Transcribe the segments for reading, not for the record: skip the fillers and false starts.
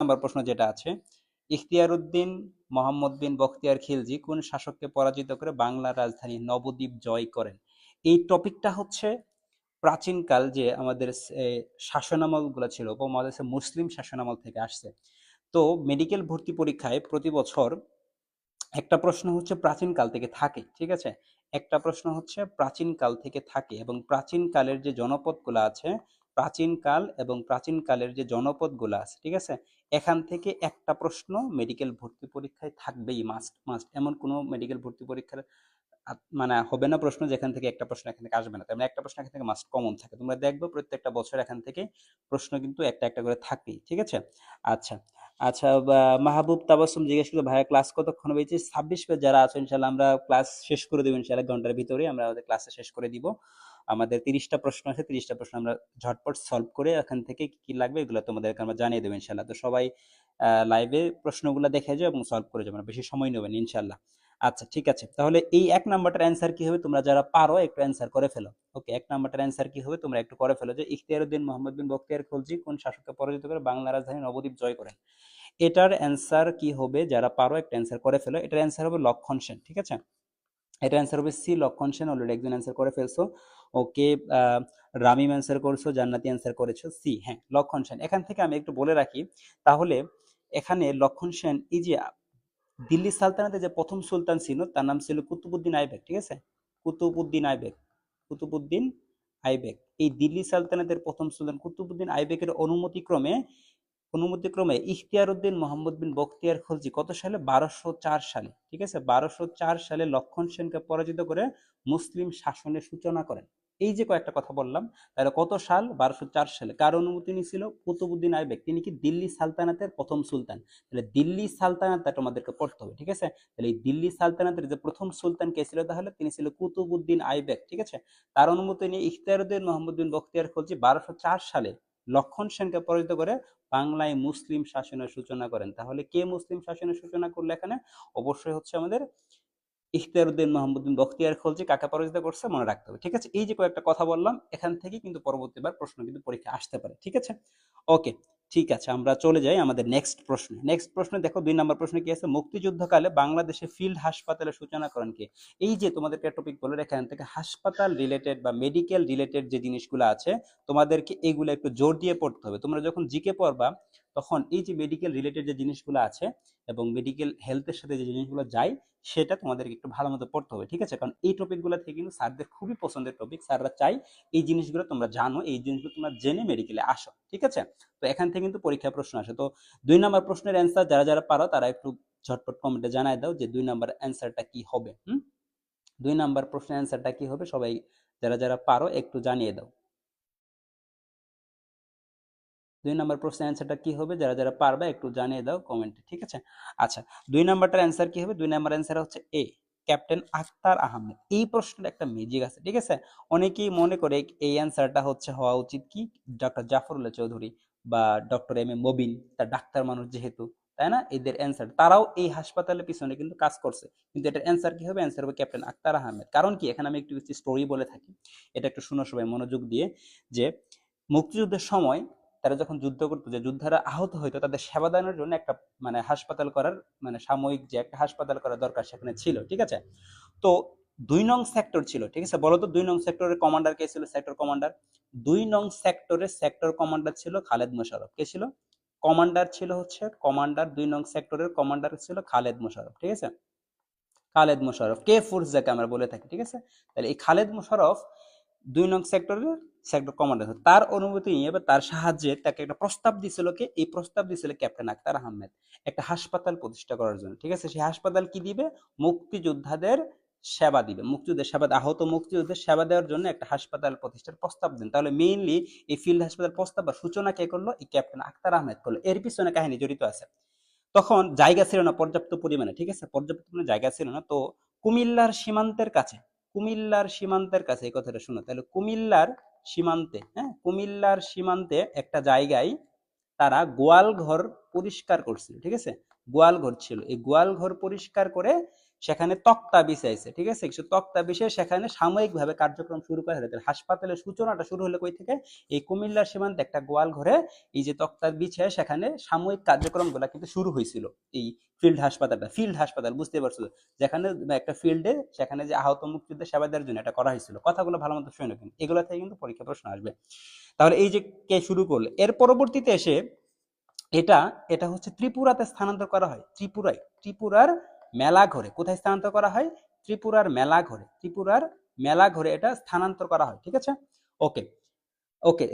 Number প্রশ্ন যেটা আছে, ইখতিয়ার উদ্দিন মোহাম্মদ বিন বখতিয়ার খিলজি কোন শাসককে পরাজিত করে বাংলার রাজধানী নবদ্বীপ জয় করেন? এই টপিকটা হচ্ছে প্রাচীনকাল যে আমাদের শাসনামল গুলো ছিল, উপমহাদেশে মুসলিম শাসনামল থেকে আসছে। তো মেডিকেল ভর্তি পরীক্ষায় প্রতি বছর একটা প্রশ্ন হচ্ছে প্রাচীন কাল থেকে থাকে, ঠিক আছে? একটা প্রশ্ন হচ্ছে প্রাচীন কাল থেকে থাকে, এবং প্রাচীন কালের যে জনপদগুলো আছে, প্রাচীন কাল এবং প্রাচীন কালের যে জনপদগুলো আছে, ঠিক আছে, এখান থেকে একটা প্রশ্ন মেডিকেল ভর্তি পরীক্ষায় থাকবেই, মাস্ট মাস্ট। এমন কোনো মেডিকেল ভর্তি পরীক্ষার মানে হবে না প্রশ্ন যেখান থেকে একটা প্রশ্ন এখান থেকে আসবে না। তার মানে একটা প্রশ্ন এখান থেকে মাস্ট কমন থাকে। তোমরা দেখবে প্রত্যেকটা বছর এখান থেকে প্রশ্ন কিন্তু একটা একটা করে থাকবেই, ঠিক আছে? আচ্ছা আচ্ছা, মাহবুব তাবাসসুম জিজ্ঞেস করলো, ভাইয়া ক্লাস কতক্ষণ হয়েছে? 26 পেজ যারা আছে ইনশাল্লাহ আমরা ক্লাস শেষ করে দেবো, ইনশাল্লাহ 1 ঘন্টার ভিতরে আমরা আমাদের ক্লাসে শেষ করে দিব। আমাদের 30টা প্রশ্ন আছে, 30টা প্রশ্ন আমরা ঝটপট সলভ করে এখান থেকে কি কি লাগবে এগুলো তোমাদেরকে আমরা জানিয়ে দেবো ইনশাল্লাহ। তো সবাই লাইভে প্রশ্নগুলো দেখে যাও এবং সলভ করে যাবে, না বেশি সময় নেবেন ইনশাল্লাহ। আচ্ছা ঠিক আছে, তাহলে এই 1 নাম্বারটার অ্যান্সার কি হবে? তোমরা যারা পারো একটু অ্যান্সার করে ফেলো। ওকে, 1 নাম্বারটার অ্যান্সার কি হবে তোমরা একটু করে ফেলো, যে ইখতিয়ার উদ্দিন মোহাম্মদ বিন বখতিয়ার খলজি কোন শাসককে পরাজিত করে বাংলা রাজধানী নবদ্বীপ জয় করেন? এটার অ্যান্সার কি হবে? যারা পারো একটা অ্যান্সার করে ফেলো। এটার অ্যান্সার হবে লক্ষণ সেন, ঠিক আছে? এটার অ্যান্সার হবে সি, লক্ষণ সেন। অলরেডি একজন অ্যান্সার করে ফেলছো। ওকে, রামিম অ্যান্সার করছো, জান্নাতি অ্যান্সার করেছো সি, হ্যাঁ লক্ষণ সেন। এখান থেকে আমি একটু বলে রাখি, তাহলে এখানে লক্ষণ সেন, এই যে দিল্লি সালতানাতে যে প্রথম সুলতান ছিল তার নাম ছিল কুতুবুদ্দিন আইবেক, ঠিক আছে? কুতুবুদ্দিন আইবেক, কুতুবুদ্দিন আইবেক। এই দিল্লি সালতানাতের প্রথম সুলতান কুতুবুদ্দিন আইবেকের অনুমতিক্রমে ইখতিয়ার উদ্দিন মোহাম্মদ বিন বখতিয়ার খলজি কত সালে? 1204 সালে, ঠিক আছে? 1204 সালে লক্ষণ সেনকে পরাজিত করে মুসলিম শাসনের সূচনা করেন। এই যে কয়েকটা কথা বললাম, তাহলে কত সাল? 1204 সালে। কার অনুমতি নিয়েছিল? কুতুবুদ্দিন আইবেক। তিনি কি দিল্লি সালতানাতের প্রথম সুলতান। তাহলে দিল্লি সালতানাতটা তোমাদেরকে পড়তে হবে, ঠিক আছে? তাহলে এই দিল্লি সালতানাতের যে প্রথম সুলতান কে ছিল? তাহলে তিনি ছিল কুতুবুদ্দিন আইবেক, ঠিক আছে? তার অনুমতি নিয়ে ইখতিয়ার উদ্দিন মোহাম্মদ বিন বখতিয়ার খলজি 1204 সালে লক্ষণ সেনকে পরাজিত করে বাংলায় মুসলিম শাসনের সূচনা করেন। তাহলে কে মুসলিম শাসনের সূচনা করলো এখানে? অবশ্যই হচ্ছে আমাদের ইখতিয়ার উদ্দিন মোহাম্মদ বিন বখতিয়ার খলজি। কাকে পরাজিত করছে মনে রাখতে হবে, ঠিক আছে? এই যে কয়েকটা কথা বললাম, এখান থেকে কিন্তু পরবর্তীবার প্রশ্ন কিন্তু পরীক্ষা আসতে পারে, ঠিক আছে? ওকে, ঠিক আছে, আমরা চলে যাই আমাদের নেক্সট প্রশ্নে। নেক্সট প্রশ্নে দেখো 2 নম্বর প্রশ্নে কি আছে? মুক্তিযুদ্ধকালে বাংলাদেশে ফিল্ড হাসপাতালের সূচনা করেন কে? এই যে তোমাদেরকে টপিক বলে এখান থেকে হাসপাতাল রিলেটেড বা মেডিকেল রিলেটেড যে জিনিসগুলো আছে, তোমাদেরকে এগুলো একটু জোর দিয়ে পড়তে হবে। তোমরা যখন জিকে পড়বা তখন এই যে মেডিকেল রিলেটেড যে জিনিসগুলো আছে এবং মেডিকেল হেলথের সাথে যে জিনিসগুলো যায়, সেটা তোমাদেরকে একটু ভালো মতো পড়তে হবে, ঠিক আছে? কারণ এই টপিকগুলো থেকে কিন্তু স্যারদের খুবই পছন্দের টপিক। স্যাররা চাই এই জিনিসগুলো তোমরা জানো, এই জিনিসগুলো তোমরা জেনে মেডিকেলে আসো, ঠিক আছে? তো এখান থেকে কিন্তু পরীক্ষায় প্রশ্ন আসে। তো 2 নম্বর প্রশ্নের অ্যান্সার যারা যারা পারো তারা একটু ঝটপট কমেন্টে জানায় দাও যে 2 নম্বর অ্যান্সারটা কি হবে। 2 নম্বর প্রশ্নের অ্যান্সারটা কি হবে সবাই যারা যারা পারো একটু জানিয়ে দাও। 2 নম্বর প্রশ্নের অ্যান্সারটা কি হবে যারা যারা পারবে একটু জানিয়ে দাও কমেন্টে, ঠিক আছে? আচ্ছা, 2 নাম্বারটার অ্যান্সার কি হবে? 2 নাম্বার অ্যান্সার হচ্ছে এ, ক্যাপ্টেন আখতার আহমেদ। এই প্রশ্নটা একটা ম্যাজিক আছে, ঠিক আছে? অনেকেই মনে করে এই অ্যান্সারটা হচ্ছে হওয়া উচিত কি ডক্টর জাফরুল্লাহ চৌধুরী বা ডক্টর এম এ মবিন, তার ডাক্তার মানুষ যেহেতু, তাই না? এদের অ্যান্সার, তারাও এই হাসপাতালের পিছনে কিন্তু কাজ করছে, কিন্তু এটার অ্যান্সার কি হবে? অ্যান্সার হবে ক্যাপ্টেন আখতার আহমেদ। কারণ কি, এখানে আমি একটু স্টোরি বলে থাকি, এটা একটু শুনো সবাই মনোযোগ দিয়ে। যে মুক্তিযুদ্ধের সময় তারা যখন যুদ্ধ করতো, যে যোদ্ধারা আহত হইতো তাদের সেবা দানের জন্য একটা মানে হাসপাতাল করার, মানে সাময়িক যে একটা হাসপাতাল করা দরকার সেখানে ছিল, ঠিক আছে? তো 2 নং সেক্টর ছিল, ঠিক আছে? বলতো 2 নং সেক্টরের কমান্ডার কে ছিল? Sector commander. 2 নং সেক্টরের সেক্টর কমান্ডার ছিল খালেদ মোশাররফ। কে ছিল? কমান্ডার ছিল হচ্ছে কমান্ডার, 2 নং সেক্টরের কমান্ডার ছিল খালেদ মোশাররফ, ঠিক আছে? খালেদ মোশাররফ, কে ফোর্স যাকে আমরা বলে থাকি, ঠিক আছে? তাহলে এই খালেদ মোশাররফ 2 নং সেক্টরের সেক্টর কমান্ডার, তার অনুমতি নিয়ে বা তার সাহায্যে তাকে একটা প্রস্তাব দিছিল, কে এই প্রস্তাব দিছিল ক্যাপ্টেন আখতার আহমেদ, একটা হাসপাতাল প্রতিষ্ঠা করার জন্য, ঠিক আছে? সেই হাসপাতাল কি দিবে? মুক্তিযোদ্ধাদের সেবা দিবে, মুক্তিযুদ্ধের সেবা, আহত মুক্তিযুদ্ধের সেবা দেওয়ার জন্য একটা হাসপাতাল প্রতিষ্ঠার প্রস্তাব দেন। তাহলে মেইনলি এই ফিল্ড হাসপাতাল প্রস্তাব বা সূচনা কে করলো? এই ক্যাপ্টেন আখতার আহমেদ করলো। এর পিছনে কাহিনী জড়িত আছে। তখন জায়গা ছিল না পর্যাপ্ত পরিমাণে, ঠিক আছে? পর্যাপ্ত পরিমাণে জায়গা ছিল না। তো কুমিল্লার সীমান্তের কাছে, কুমিল্লার সীমান্তের কাছে, এই কথাটা শুনো তাহলে, কুমিল্লার সীমান্তে, হ্যাঁ কুমিল্লার সীমান্তে একটা জায়গায় তারা গোয়াল ঘর পরিষ্কার করছিল, ঠিক আছে? গোয়াল ঘর ছিল, এই গোয়াল ঘর পরিষ্কার করে সেখানে তক্তা বিছাইছে, ঠিক আছে, কিছু তক্তা বিছিয়ে সেখানে সাময়িকভাবে কার্যক্রম শুরু করা হলো। হাসপাতালের সূচনাটা শুরু হলো কই থেকে? এই কুমিল্লার সীমান্তে একটা গোয়াল ঘরে এই যে তক্তা বিছিয়ে সেখানে সাময়িক কার্যক্রমগুলো কিন্তু শুরু হয়েছিল। এই ফিল্ড হাসপাতাল বুঝতে পারছো, যেখানে একটা ফিল্ডে সেখানে যে আহত মুক্তিযোদ্ধা সেবা দেওয়ার জন্য এটা করা হয়েছিল। কথাগুলো ভালো মতো শুনে, কিন্তু এগুলো থেকে কিন্তু পরীক্ষা প্রশ্ন আসবে। তাহলে এই যে কে শুরু করলো, এর পরবর্তীতে এসে এটা এটা হচ্ছে ত্রিপুরাতে স্থানান্তর করা হয়। ত্রিপুরার মেলা ঘরে কোথায় স্থানান্তর করা হয়? ত্রিপুরার মেলা ঘরে এটা স্থানান্তর করা হয়, ঠিক আছে। ওকে, ওকে,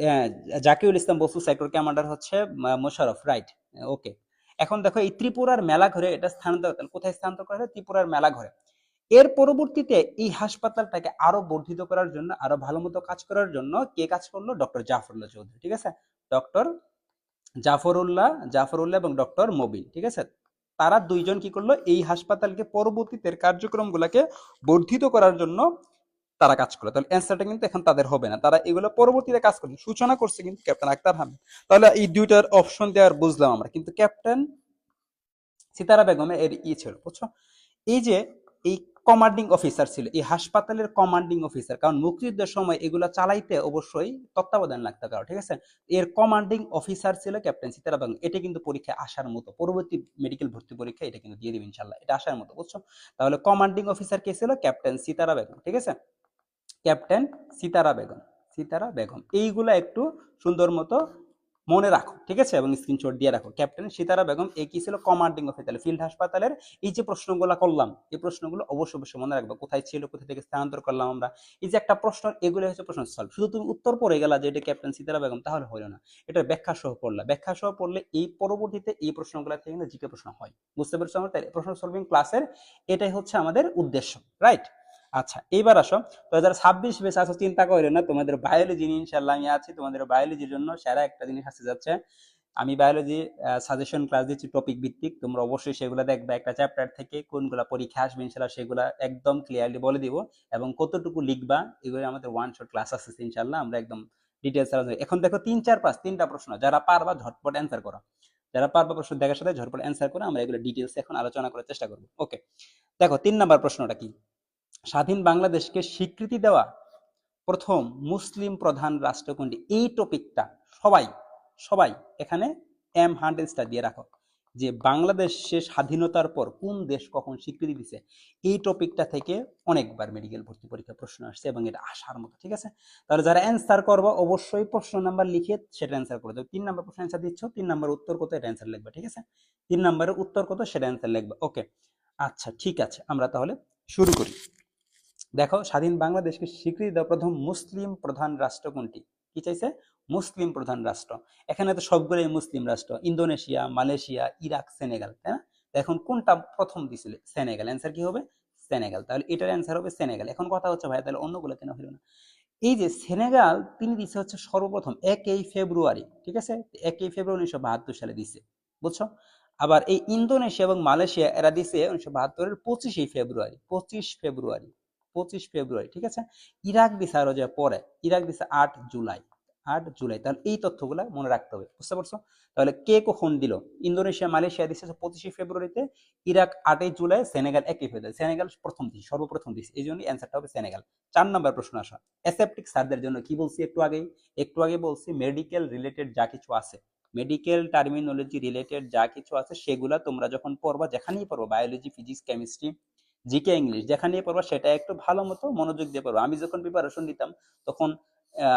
জাকিউল ইসলাম বসু সেক্টর কমান্ডার হচ্ছে মোশাররফ, রাইট। ওকে, এখন দেখো এই ত্রিপুরার মেলা ঘরে এটা স্থানান্তর, কোথায় স্থানান্তর করা হয়? ত্রিপুরার মেলা ঘরে। এর পরবর্তীতে এই হাসপাতালটাকে আরো বর্ধিত করার জন্য, আরো ভালো মতো কাজ করার জন্য কে কাজ করলো? ডক্টর জাফরুল্লাহ চৌধুরী, ঠিক আছে। ডক্টর জাফরুল্লাহ এবং ডক্টর মবিন, ঠিক আছে। তারা দুইজন কি করলো? এই হাসপাতালকে পরবর্তীতে কার্যক্রমগুলোকে বর্ধিত করার জন্য তারা কাজ করলো। তাহলে অ্যান্সারটা কিন্তু এখন তাদের হবে না, তারা এগুলো পরবর্তীতে কাজ করছে, সূচনা করছে কিন্তু ক্যাপ্টেন আক্তার আহমেদ। তাহলে এই দুইটার অপশন দেওয়ার বুঝলাম আমরা, কিন্তু ক্যাপ্টেন সিতারা বেগমের এর ছিল, বুঝছো। এই যে এই কমান্ডিং অফিসার ছিল, এই হাসপাতালের কমান্ডিং অফিসার, কারণ মুক্তিযুদ্ধের সময় এগুলো চালাইতে অবশ্যই তত্ত্বাবধান লাগতে কারো, ঠিক আছে। এর কমান্ডিং অফিসার ছিল ক্যাপ্টেন সিতারা বেগম। এটা কিন্তু পরীক্ষায় আসার মতো, পরবর্তী মেডিকেল ভর্তি পরীক্ষা এটা কিন্তু দিয়ে দিবে ইনশাল্লাহ, এটা আসার মতো, বুঝছো। তাহলে কমান্ডিং অফিসার কে ছিল? ক্যাপ্টেন সিতারা বেগম, ঠিক আছে। ক্যাপ্টেন সিতারা বেগম এইগুলা একটু সুন্দর মতো মনে রাখো, ঠিক আছে, এবং স্ক্রিনশট দিয়ে রাখো। ক্যাপ্টেন সিতারা বেগম এই কি ছিল? কমান্ডিং অফিসার ফিল্ড হাসপাতালের। এই যে প্রশ্নগুলো করলাম, এই প্রশ্নগুলো অবশ্যই অবশ্যই মনে রাখবে, কোথায় ছিল, কোথা থেকে স্থানান্তর করলাম আমরা, এই যে একটা প্রশ্ন, এগুলো হচ্ছে প্রশ্ন সলভ। শুধু তুমি উত্তর পড়ে গেলা যে এটা ক্যাপ্টেন সিতারা বেগম, তাহলে হলো না। এটা ব্যাখ্যা সহ পড়লা, ব্যাখ্যা সহ পড়লে এই পরবর্তীতে এই প্রশ্নগুলো থেকে কিন্তু জিকে প্রশ্ন হয়, বুঝতে পারছো আমরা? তাই প্রশ্ন সলভিং ক্লাসের এটাই হচ্ছে আমাদের উদ্দেশ্য, রাইট। আচ্ছা, এইবার আসো। 2026 বেশ আসো, চিন্তা করো না, তোমাদের বায়োলজি নিয়ে ইনশাল্লাহ আমি আছি। তোমাদের বায়োলজির জন্য সেরা একটা জিনিস আসতে যাচ্ছে। আমি বায়োলজি সাজেশন ক্লাস দিচ্ছি টপিক ভিত্তিক, তোমরা অবশ্যই সেগুলো দেখবে। একটা চ্যাপ্টার থেকে কোনগুলা পরীক্ষা আসবে ইনশাল্লাহ সেগুলা একদম ক্লিয়ারলি বলে দিব, এবং কতটুকু লিখবা এগুলো আমাদের ওয়ান শট ক্লাস আছে ইনশাল্লাহ, আমরা একদম ডিটেলস আলোচনা। এখন দেখো 3 4 5 তিনটা প্রশ্ন, যারা পারবা ঝটপট অ্যান্সার করো, যারা পারবা প্রশ্ন দেখার সাথে ঝটপট অ্যান্সার করো, আমরা এগুলো ডিটেলস এখন আলোচনা করার চেষ্টা করবো। ওকে, দেখো 3 নাম্বার প্রশ্নটা কি? স্বাধীন বাংলাদেশকে স্বীকৃতি দেওয়া প্রথম মুসলিম প্রধান রাষ্ট্র কোনটি? এই টপিকটা সবাই সবাই এখানে M100 স্টার দিয়ে রাখো, যে বাংলাদেশের স্বাধীনতার পর কোন দেশ কখন স্বীকৃতি দিছে। এই টপিকটা থেকে অনেকবার মেডিকেল ভর্তি পরীক্ষা প্রশ্ন আসছে এবং এটা আসার মতো, ঠিক আছে। তাহলে যারা অ্যান্সার করবো অবশ্যই প্রশ্ন নাম্বার লিখে সেটা অ্যান্সার করে দেবে। 3 নাম্বার প্রশ্ন অ্যান্সার দিচ্ছ, 3 নাম্বার উত্তর কত এটা অ্যান্সার লিখবে, ঠিক আছে। 3 নাম্বারের উত্তর কত সেটা অ্যান্সার লিখবে। ওকে, আচ্ছা ঠিক আছে, আমরা তাহলে শুরু করি। দেখো, স্বাধীন বাংলাদেশকে স্বীকৃতি দেওয়া প্রথম মুসলিম প্রধান রাষ্ট্র কোনটি? কি চাইছে? মুসলিম প্রধান রাষ্ট্র। এখানে তো সবগুলোই মুসলিম রাষ্ট্র, ইন্দোনেশিয়া, মালয়েশিয়া, ইরাক, সেনেগাল, তাই না? এখন কোনটা প্রথম দিছিল? সেনেগাল। অ্যান্সার কি হবে? সেনেগাল। তাহলে এটার অ্যান্সার হবে সেনেগাল। এখন কথা হচ্ছে ভাই তাহলে অন্যগুলো কেন হলো না? এই যে সেনেগাল তিনি দিছে হচ্ছে সর্বপ্রথম 1 ফেব্রুয়ারি, ঠিক আছে, 1 ফেব্রুয়ারি 1972 সালে দিছে, বুঝছো। আবার এই ইন্দোনেশিয়া এবং মালয়েশিয়া এরা দিছে 1972-এর 25 ফেব্রুয়ারি, 25 ফেব্রুয়ারি, ঠিক আছে। ইরাক দিছে আরো যে পরে, ইরাক দিছে 8 জুলাই, 8 জুলাই। তাহলে এই তথ্যগুলো মনে রাখতে হবে, বুঝতে পারছো। তাহলে কে কখন দিল? ইন্দোনেশিয়া মালয়েশিয়া দিছে 25 ফেব্রুয়ারিতে, ইরাক 8 জুলাই, সেনেগাল 1 ফেব্রুয়ারি। সেনেগাল প্রথম দিছে, সর্বপ্রথম দিছে, এই জন্য অ্যান্সারটা হবে সেনেগাল। 4 নম্বর প্রশ্ন আসা, অ্যাসেপ্টিক সারদের জন্য কি বলছি একটু আগে বলছি মেডিকেল রিলেটেড যা কিছু আছে, মেডিকেল টার্মিনোলজি রিলেটেড যা কিছু আছে সেগুলা তোমরা যখন পড়বা, যেখানেই পড়বা, biology, physics, chemistry, GK, English, যেখানেই পড়বা সেটা একটু ভালো মতো মনোযোগ দিয়ে পড়বা। আমি যখন প্রিপারেশন দিতাম তখন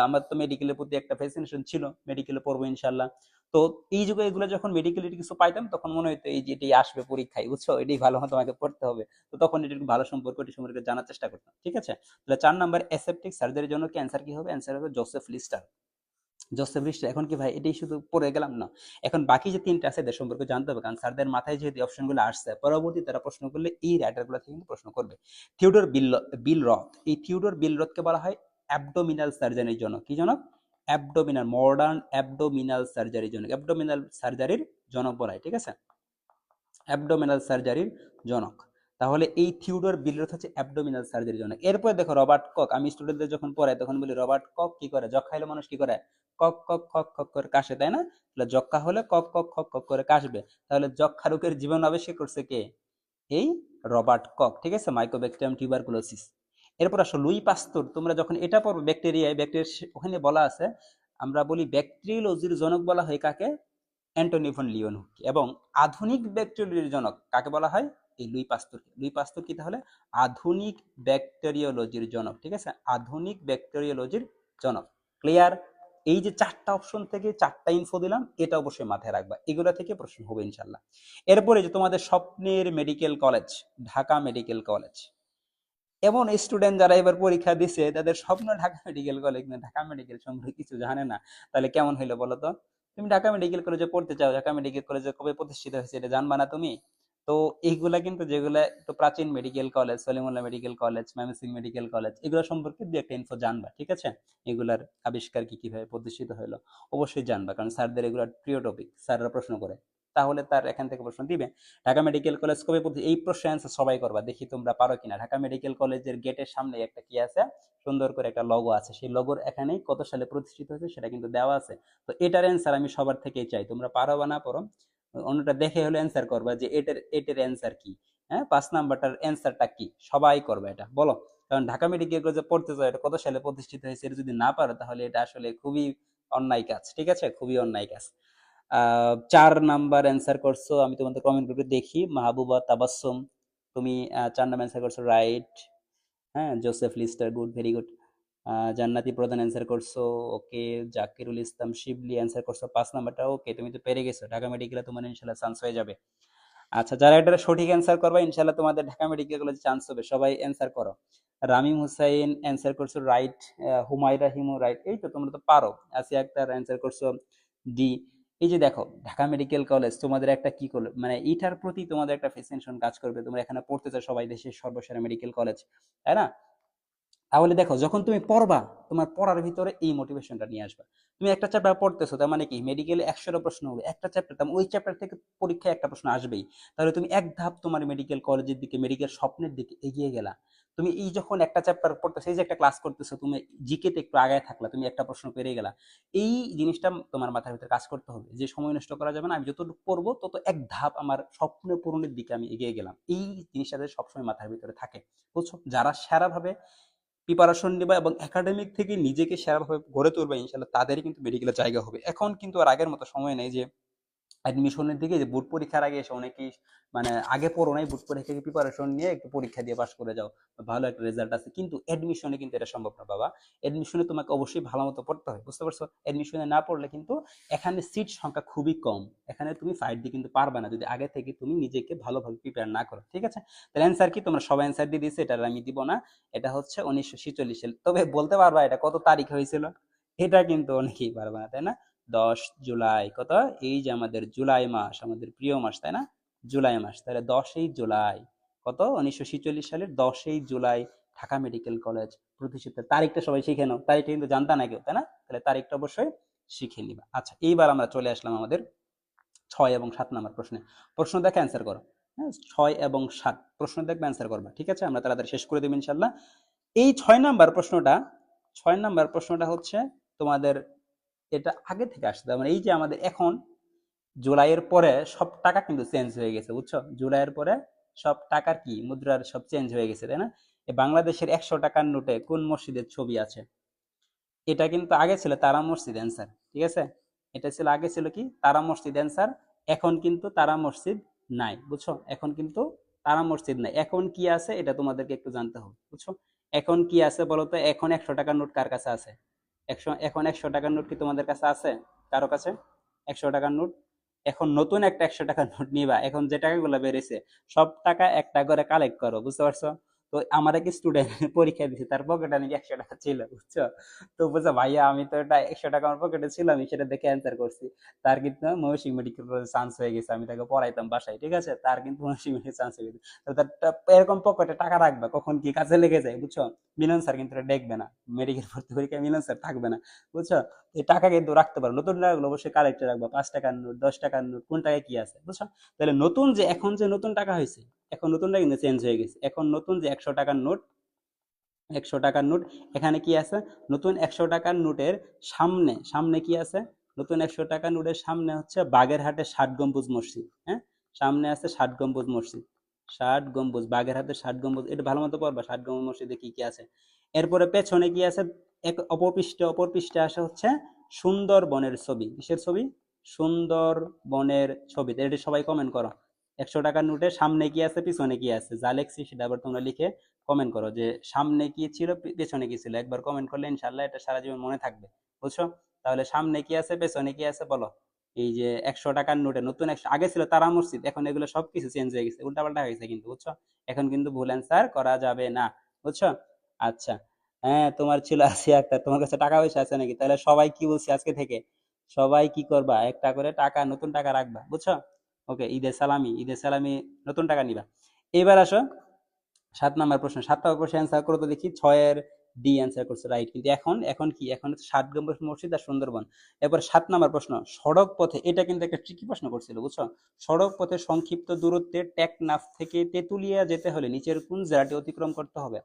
আমার তো মেডিকেলের প্রতি একটা ফ্যাসিনেশন ছিল, মেডিকেলে পড়বো ইনশাল্লাহ। তো এই যুগে এগুলো যখন মেডিকেলের কিছু পাইতাম তখন মনে হতো এই যে এটাই আসবে পরীক্ষায়, বুঝছো, এটাই ভালো মতো আমাকে পড়তে হবে। তো তখন এটার ভালো সম্পর্ক, এটি সম্পর্কে জানার চেষ্টা করতাম, ঠিক আছে। তাহলে 4 নম্বর অ্যাসেপ্টিক সার্জারির জন্য কি অ্যান্সার কি হবে? অ্যান্সার হবে জোসেফ লিস্টার। Joseph Lister. এখন কি ভাই এটাই শুধু পড়ে গেলাম? না, এখন বাকি যে 3টা আছে এদের সম্পর্কে জানতে হবে, কারণ স্যারদের মাথায় যেহেতু অপশনগুলো আসছে, পরবর্তী তারা প্রশ্ন করলে এই রাইটারগুলো থেকে কিন্তু প্রশ্ন করবে। থিওডর বিলরথ, এই থিওডর বিলরথকে বলা হয় অ্যাবডোমিনাল সার্জারির জন্য, কি জনক? অ্যাবডোমিনাল, মডার্ন অ্যাবডোমিনাল সার্জারির জন্য, অ্যাবডোমিনাল সার্জারির জনক বলা হয়, ঠিক আছে, অ্যাবডোমিনাল সার্জারির জনক। তাহলে এই থিওডর বিলরথ হচ্ছে অ্যাবডোমিনাল সার্জারির জন্য। এরপরে দেখো রবার্ট কক, আমি স্টুডেন্টদের যখন পড়াই তখন বলি রবার্ট কক কি করে? যক্ষা হলে মানুষ কি করে? কক কক খক খক করে কাশে, তাই না? তাহলে যক্ষা হলে কক কক খক খক করে কাশবে। তাহলে যক্ষা রোগের জীবাণু আবিষ্কার করছে কে? এই রবার্ট কক, ঠিক আছে, মাইকোব্যাকটেরিয়াম টিউবারকুলোসিস। এরপর আসো লুই পাস্তুর। তোমরা যখন এটা পড়বে ব্যাকটেরিয়া ওখানে বলা আছে, আমরা বলি ব্যাকটেরিওলজির জনক বলা হয় কাকে? অ্যান্টনি ফন লিওনহুককে। এবং আধুনিক ব্যাকটেরিয়ালজির জনক কাকে বলা হয়? এই লুই পাস্তুরকে। লুই পাস্তুর কি তাহলে আধুনিক ব্যাকটেরিওলজির জনক, ঠিক আছে, আধুনিক ব্যাকটেরিওলজির জনক। ক্লিয়ার? এই যে 4টা অপশন থেকে 4টা ইনফো দিলাম, এটা অবশ্যই মাথায় রাখবা, এগুলা থেকে প্রশ্ন হবে ইনশাল্লাহ। এরপরে যে তোমাদের স্বপ্নের medical college, Dhaka medical college. এমন স্টুডেন্ট যারা এবার পরীক্ষা দিছে তাদের স্বপ্ন ঢাকা মেডিকেল কলেজ, না ঢাকা মেডিকেল সম্পর্কে কিছু জানে না, তাহলে কেমন হইলো বলো তো? তুমি ঢাকা মেডিকেল কলেজে পড়তে চাও, ঢাকা মেডিকেল কলেজে কবে প্রতিষ্ঠিত হয়েছে এটা জানবা না তুমি? তো এইগুলা কিন্তু, যেগুলা একটু প্রাচীন medical college, Salimullah medical college, Mymensingh medical college, এগুলো সম্পর্কে দু একটা ইনফো জানবা, ঠিক আছে? এগুলার আবিষ্কার কি, কিভাবে প্রতিষ্ঠিত হলো, অবশ্যই জানবা, কারণ স্যারদের এগুলো প্রিয় টপিক, স্যাররা প্রশ্ন করে, তাহলে তার এখান থেকে প্রশ্ন দিবে। ঢাকা মেডিকেল কলেজ কবে এই প্রশ্নের অ্যান্সার সবাই করবা, দেখি তোমরা পারো কিনা। ঢাকা মেডিকেল কলেজের গেটের সামনে একটা কি আছে, সুন্দর করে একটা লোগো আছে, সেই লোগোর এখানেই কত সালে প্রতিষ্ঠিত হয়েছে সেটা কিন্তু দেওয়া আছে। তো এটার অ্যান্সার আমি সবার থেকেই চাই, তোমরা পারো বা না পারো অন্যটা দেখে হলে অ্যান্সার করবা যে এটার অ্যান্সার কি। হ্যাঁ, 5 নাম্বারটার অ্যান্সারটা কি, সবাই করবে এটা, বলো। কারণ ঢাকা মেডিকেল কলেজে পড়তে চাও, এটা কত সালে প্রতিষ্ঠিত হয়েছে এটা যদি না পারো তাহলে এটা আসলে খুবই অন্যায় কাজ, ঠিক আছে, খুবই অন্যায় কাজ। 4 নাম্বার অ্যান্সার করছো, আমি তোমাদের কমেন্ট গ্রুপে দেখি। মাহবুবা তাবাসসুম, তুমি 4 নাম্বার অ্যান্সার করছো, রাইট। হ্যাঁ, Joseph Lister, good, very good. জান্নাতি প্রধান অ্যান্সার করছো, ওকে। জাকিরুল ইসলাম শিবলি অ্যান্সার করছো 5 নাম্বারটা, ওকে, তুমি তো পেরে গেছো, ঢাকা মেডিকেলে তোমার ইনশাল্লাহ চান্স হয়ে যাবে। আচ্ছা, যারা এটা সঠিক অ্যান্সার করবে ইনশাল্লাহ তোমাদের ঢাকা মেডিকেল কলেজে চান্স হবে, সবাই অ্যান্সার করো। রামিম হুসাইন অ্যান্সার করছো, রাইট। হুমায়রা হিমু, রাইট, এই তো তোমরা তো পারো। আসিয়া আক্তার অ্যান্সার করছো ডি। এই যে দেখো, ঢাকা মেডিকেল কলেজ তোমাদের একটা কি করলো, মানে এটার প্রতি তোমাদের একটা ফ্যাসিনেশন কাজ করবে, তোমরা এখানে পড়তে চাও, সবাই দেশের সর্বসেরা মেডিকেল কলেজ, তাই না? তাহলে দেখো, যখন তুমি পড়বা, তোমার পড়ার ভিতরে এই মোটিভেশনটা নিয়ে আসবা। তুমি একটা চ্যাপ্টার পড়তেছো, তার মানে কি মেডিকেলে 100টা প্রশ্ন হবে একটা চ্যাপ্টার, তার ওই চ্যাপ্টার থেকে পরীক্ষায় একটা প্রশ্ন আসবেই। তাহলে তুমি এক ধাপ তোমার মেডিকেল কলেজের দিকে, মেডিকেল স্বপ্নের দিকে এগিয়ে গেলা। তুমি এই যখন একটা চ্যাপ্টার পড়তেছো, এই যে একটা ক্লাস করতেছো, তুমি জিকেতে একটু আগায় থাকলা, তুমি একটা প্রশ্ন পেরে গেলা। এই জিনিসটা তোমার মাথার ভিতরে কাজ করতে হবে, যে সময় নষ্ট করা যাবে না, আমি যতটুকু পড়বো তত এক ধাপ আমার স্বপ্ন পূরণের দিকে আমি এগিয়ে গেলাম। এই জিনিসটা সবসময় মাথার ভিতরে থাকে, বুঝছো? যারা সেরাভাবে প্রিপারেশন নিবা এবং একাডেমিক থেকে নিজেকে সেরাভাবে গড়ে তুলবা, ইনশাল্লাহ তাদেরই কিন্তু মেডিকেলে জায়গা হবে। এখন কিন্তু আর আগের মতো সময় নেই যে অ্যাডমিশনের দিকে, যে বোর্ড পরীক্ষার আগে এসে অনেকেই মানে আগে পড়ো নাই, বোর্ড পরীক্ষাকে প্রিপারেশন নিয়ে একটু পরীক্ষা দিয়ে পাশ করে যাও, ভালো একটা রেজাল্ট আছে, কিন্তু অ্যাডমিশনে কিন্তু এটা সম্ভব না বাবা। অ্যাডমিশনে তোমাকে অবশ্যই ভালো মতো পড়তে হয়, বুঝতে পারছো? অ্যাডমিশনে না পড়লে কিন্তু এখানে সিট সংখ্যা খুবই কম, এখানে তুমি ফাইট দিয়ে কিন্তু পারবে না যদি আগে থেকে তুমি নিজেকে ভালোভাবে প্রিপেয়ার না করো, ঠিক আছে? তাহলে অ্যান্সার কি, তোমরা সবাই অ্যান্সার দিয়ে দিয়েছে, এটা আর আমি দিব না। এটা হচ্ছে 1946 সাল। তবে বলতে পারবা এটা কত তারিখ হয়েছিল? এটা কিন্তু অনেকেই পারবে না, তাই না? 10 জুলাই, কত? এই যে আমাদের জুলাই মাস, আমাদের প্রিয় মাস, তাই না? জুলাই মাস, তাহলে 10ই জুলাই, কত? 1946 সালের 10ই জুলাই ঢাকা মেডিকেল কলেজ প্রতিষ্ঠিত। তারিখটা সবাই শিখে নাও, তারিখটা কিন্তু জানতা না কেউ, তাই না? তাহলে তারিখটা অবশ্যই শিখে নিবা। আচ্ছা, এইবার আমরা চলে আসলাম আমাদের 6 এবং 7 নাম্বার প্রশ্নে। প্রশ্ন দেখে অ্যান্সার করো। হ্যাঁ, 6 এবং 7 প্রশ্ন দেখবে, অ্যান্সার করবা, ঠিক আছে? আমরা তাড়াতাড়ি শেষ করে দেবো ইনশাল্লাহ। এই 6 নাম্বার প্রশ্নটা হচ্ছে তোমাদের, এটা আগে থেকে আসছে, মানে এই যে আমাদের এখন জুলাইয়ের পরে সব টাকা কিন্তু চেঞ্জ হয়ে গেছে, বুঝছো? জুলাইয়ের পরে সব টাকার কি, মুদ্রার সব চেঞ্জ হয়ে গেছে, তাই না? এই বাংলাদেশের 100 টাকার নোটে কোন মসজিদের ছবি আছে? এটা কিন্তু আগে ছিল তারা মসজিদ অ্যান্সার, ঠিক আছে? এটা ছিল আগে, ছিল কি তারা মসজিদ অ্যান্সার। এখন কিন্তু তারা মসজিদ নাই, বুঝছো? এখন কিন্তু তারা মসজিদ নাই, এখন কি আছে এটা তোমাদেরকে একটু জানতে হবে, বুঝছো? এখন কি আছে বলো তো? এখন 100 টাকার নোট কার কাছে আছে? এখন 100 টাকার নোট কি তোমাদের কাছে আছে? কারো কাছে 100 টাকার নোট? এখন নতুন একটা 100 টাকার নোট নিবা, এখন যে টাকাগুলো বেড়েছে সব টাকা একটা করে কালেক্ট করো, বুঝতে পারছো? তো আমার এক স্টুডেন্ট পরীক্ষা দিচ্ছে, তার পকেটে নাকি 100 টাকা ছিল, বুঝছো? তো বলছে, ভাইয়া আমি তো এটা 100 টাকা আমার পকেটে ছিল, আমি সেটা দেখে অ্যান্সার করছি। তার কিন্তু ময়মনসিংহ মেডিকেল কলেজে চান্স হয়ে গেছে, আমি তাকে পড়াইতাম বাসায়, ঠিক আছে? তার কিন্তু ময়মনসিংহ মেডিকেল চান্স হয়ে গেছে। তো তার এরকম পকেটে টাকা রাখবা, কখন কি কাজে লেগে যায়, বুঝছো? মিলন স্যার কিন্তু এটা দেখবে না, মেডিকেল ভর্তি পরীক্ষায় মিলন স্যার থাকবে না, বুঝছো? এই টাকা কিন্তু রাখতে পারো, নতুন টাকাগুলো অবশ্যই কালেক্টে রাখবা, 5 টাকার নোট, 10 টাকার নোট, কোন টাকায় কি আছে, বুঝছো? তাহলে নতুন যে এখন যে নতুন টাকা হয়েছে, এখন নতুনটা কিন্তু চেঞ্জ হয়ে গেছে। এখন নতুন যে 100 টাকার নোট, 100 টাকার নোট, এখানে কি আছে? নতুন 100 টাকার নোটের সামনে, সামনে কি আছে? নতুন 100 টাকার নোটের সামনে হচ্ছে বাগেরহাটের 60 গম্বুজ মসজিদ। হ্যাঁ, সামনে আছে 60 গম্বুজ মসজিদ। ষাট গম্বুজ, বাগেরহাটের ষাট গম্বুজ, এটা ভালো মতো পড়বা, ষাট গম্বুজ মসজিদে কি কি আছে। এরপরে পেছনে কি আছে, এক অপর পৃষ্ঠে আসে হচ্ছে সুন্দরবনের ছবি। কিসের ছবি? সুন্দরবনের ছবি। তো এটা সবাই কমেন্ট করো। 100 টাকার নোটে সামনে কি আছে পিছনে কি আছে, যা লেখছি সেটা আবার তোমরা লিখে কমেন্ট করো যে সামনে কি ছিল পেছনে কি ছিল। একবার কমেন্ট করলে ইনশাল্লাহ এটা সারা জীবন মনে থাকবে। বুঝছো? তাহলে সামনে কি আছে পেছনে কি আছে বলো। এই যে 100 টাকার নোটে নতুন 100, আগে ছিল তারা মসজিদ, এখন এগুলো সবকিছু চেঞ্জ হয়ে গেছে, উল্টাপাল্টা হয়ে গেছে কিন্তু, বুঝছো? এখন কিন্তু ভুল অ্যান্সার করা যাবে না। বুঝছো? আচ্ছা। হ্যাঁ, তোমার ছিল আশি একটা, তোমার কাছে টাকা পয়সা আছে নাকি? তাহলে সবাই কি বলছি আজকে থেকে, সবাই কি করবা, একটা করে টাকা, নতুন টাকা রাখবা। বুঝছো? ওকে, ঈদের সালামি, ঈদের সালামি নতুন টাকা নিবা। এবার আসো 7 নম্বর প্রশ্ন। 7 নম্বর প্রশ্ন অ্যান্সার করো তো দেখি। ছয়ের ডি অ্যান্সার করছে, রাইট। কিন্তু এখন এখন কি, এখন হচ্ছে ষাট গম্বুজ মসজিদ আর সুন্দরবন। এরপর 7 নম্বর প্রশ্ন, সড়ক পথে, এটা কিন্তু একটা ট্রিকি প্রশ্ন করছিল, বুঝছো? সড়ক পথে সংক্ষিপ্ত দূরত্বে টেকনাফ থেকে তেতুলিয়া যেতে হলে নিচের কোন জেলাটি অতিক্রম করতে হবে?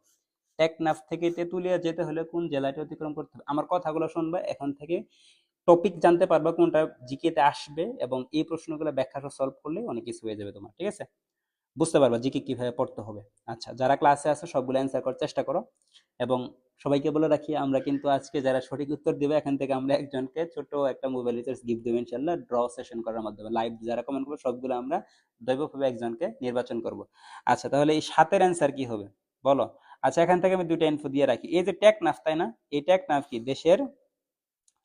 টেকনাফ থেকে তেতুলিয়া যেতে হলে কোন জেলাটি অতিক্রম করতে হবে? আমার কথাগুলো শুনবা, এখন থেকে টপিক জানতে পারবা কোনটা জিকেতে আসবে, এবং এই প্রশ্নগুলো ব্যাখ্যা সলভ করলে অনেক কিছু হয়ে যাবে তোমার, ঠিক আছে? বুঝতে পারবা জিকে কিভাবে পড়তে হবে। আচ্ছা, যারা ক্লাসে আছে সবগুলো অ্যান্সার করার চেষ্টা করো। এবং সবাইকে বলে রাখি, আমরা কিন্তু আজকে যারা সঠিক উত্তর দিবে এখান থেকে আমরা একজনকে ছোট একটা মোবাইল রিচার্জ গিফট দেবো ইনশাল্লাহ, ড্র সেশন করার মাধ্যমে। লাইভ যারা কমেন্ট করবে সবগুলো আমরা দৈবভাবে একজনকে নির্বাচন করব। আচ্ছা, তাহলে এই সাতের অ্যান্সার কি হবে বলো। আচ্ছা, এখান থেকে আমি দুইটা ইনফো দিয়ে রাখি। এই যে টেকনাফ, তাই না? এই টেকনাফ কি দেশের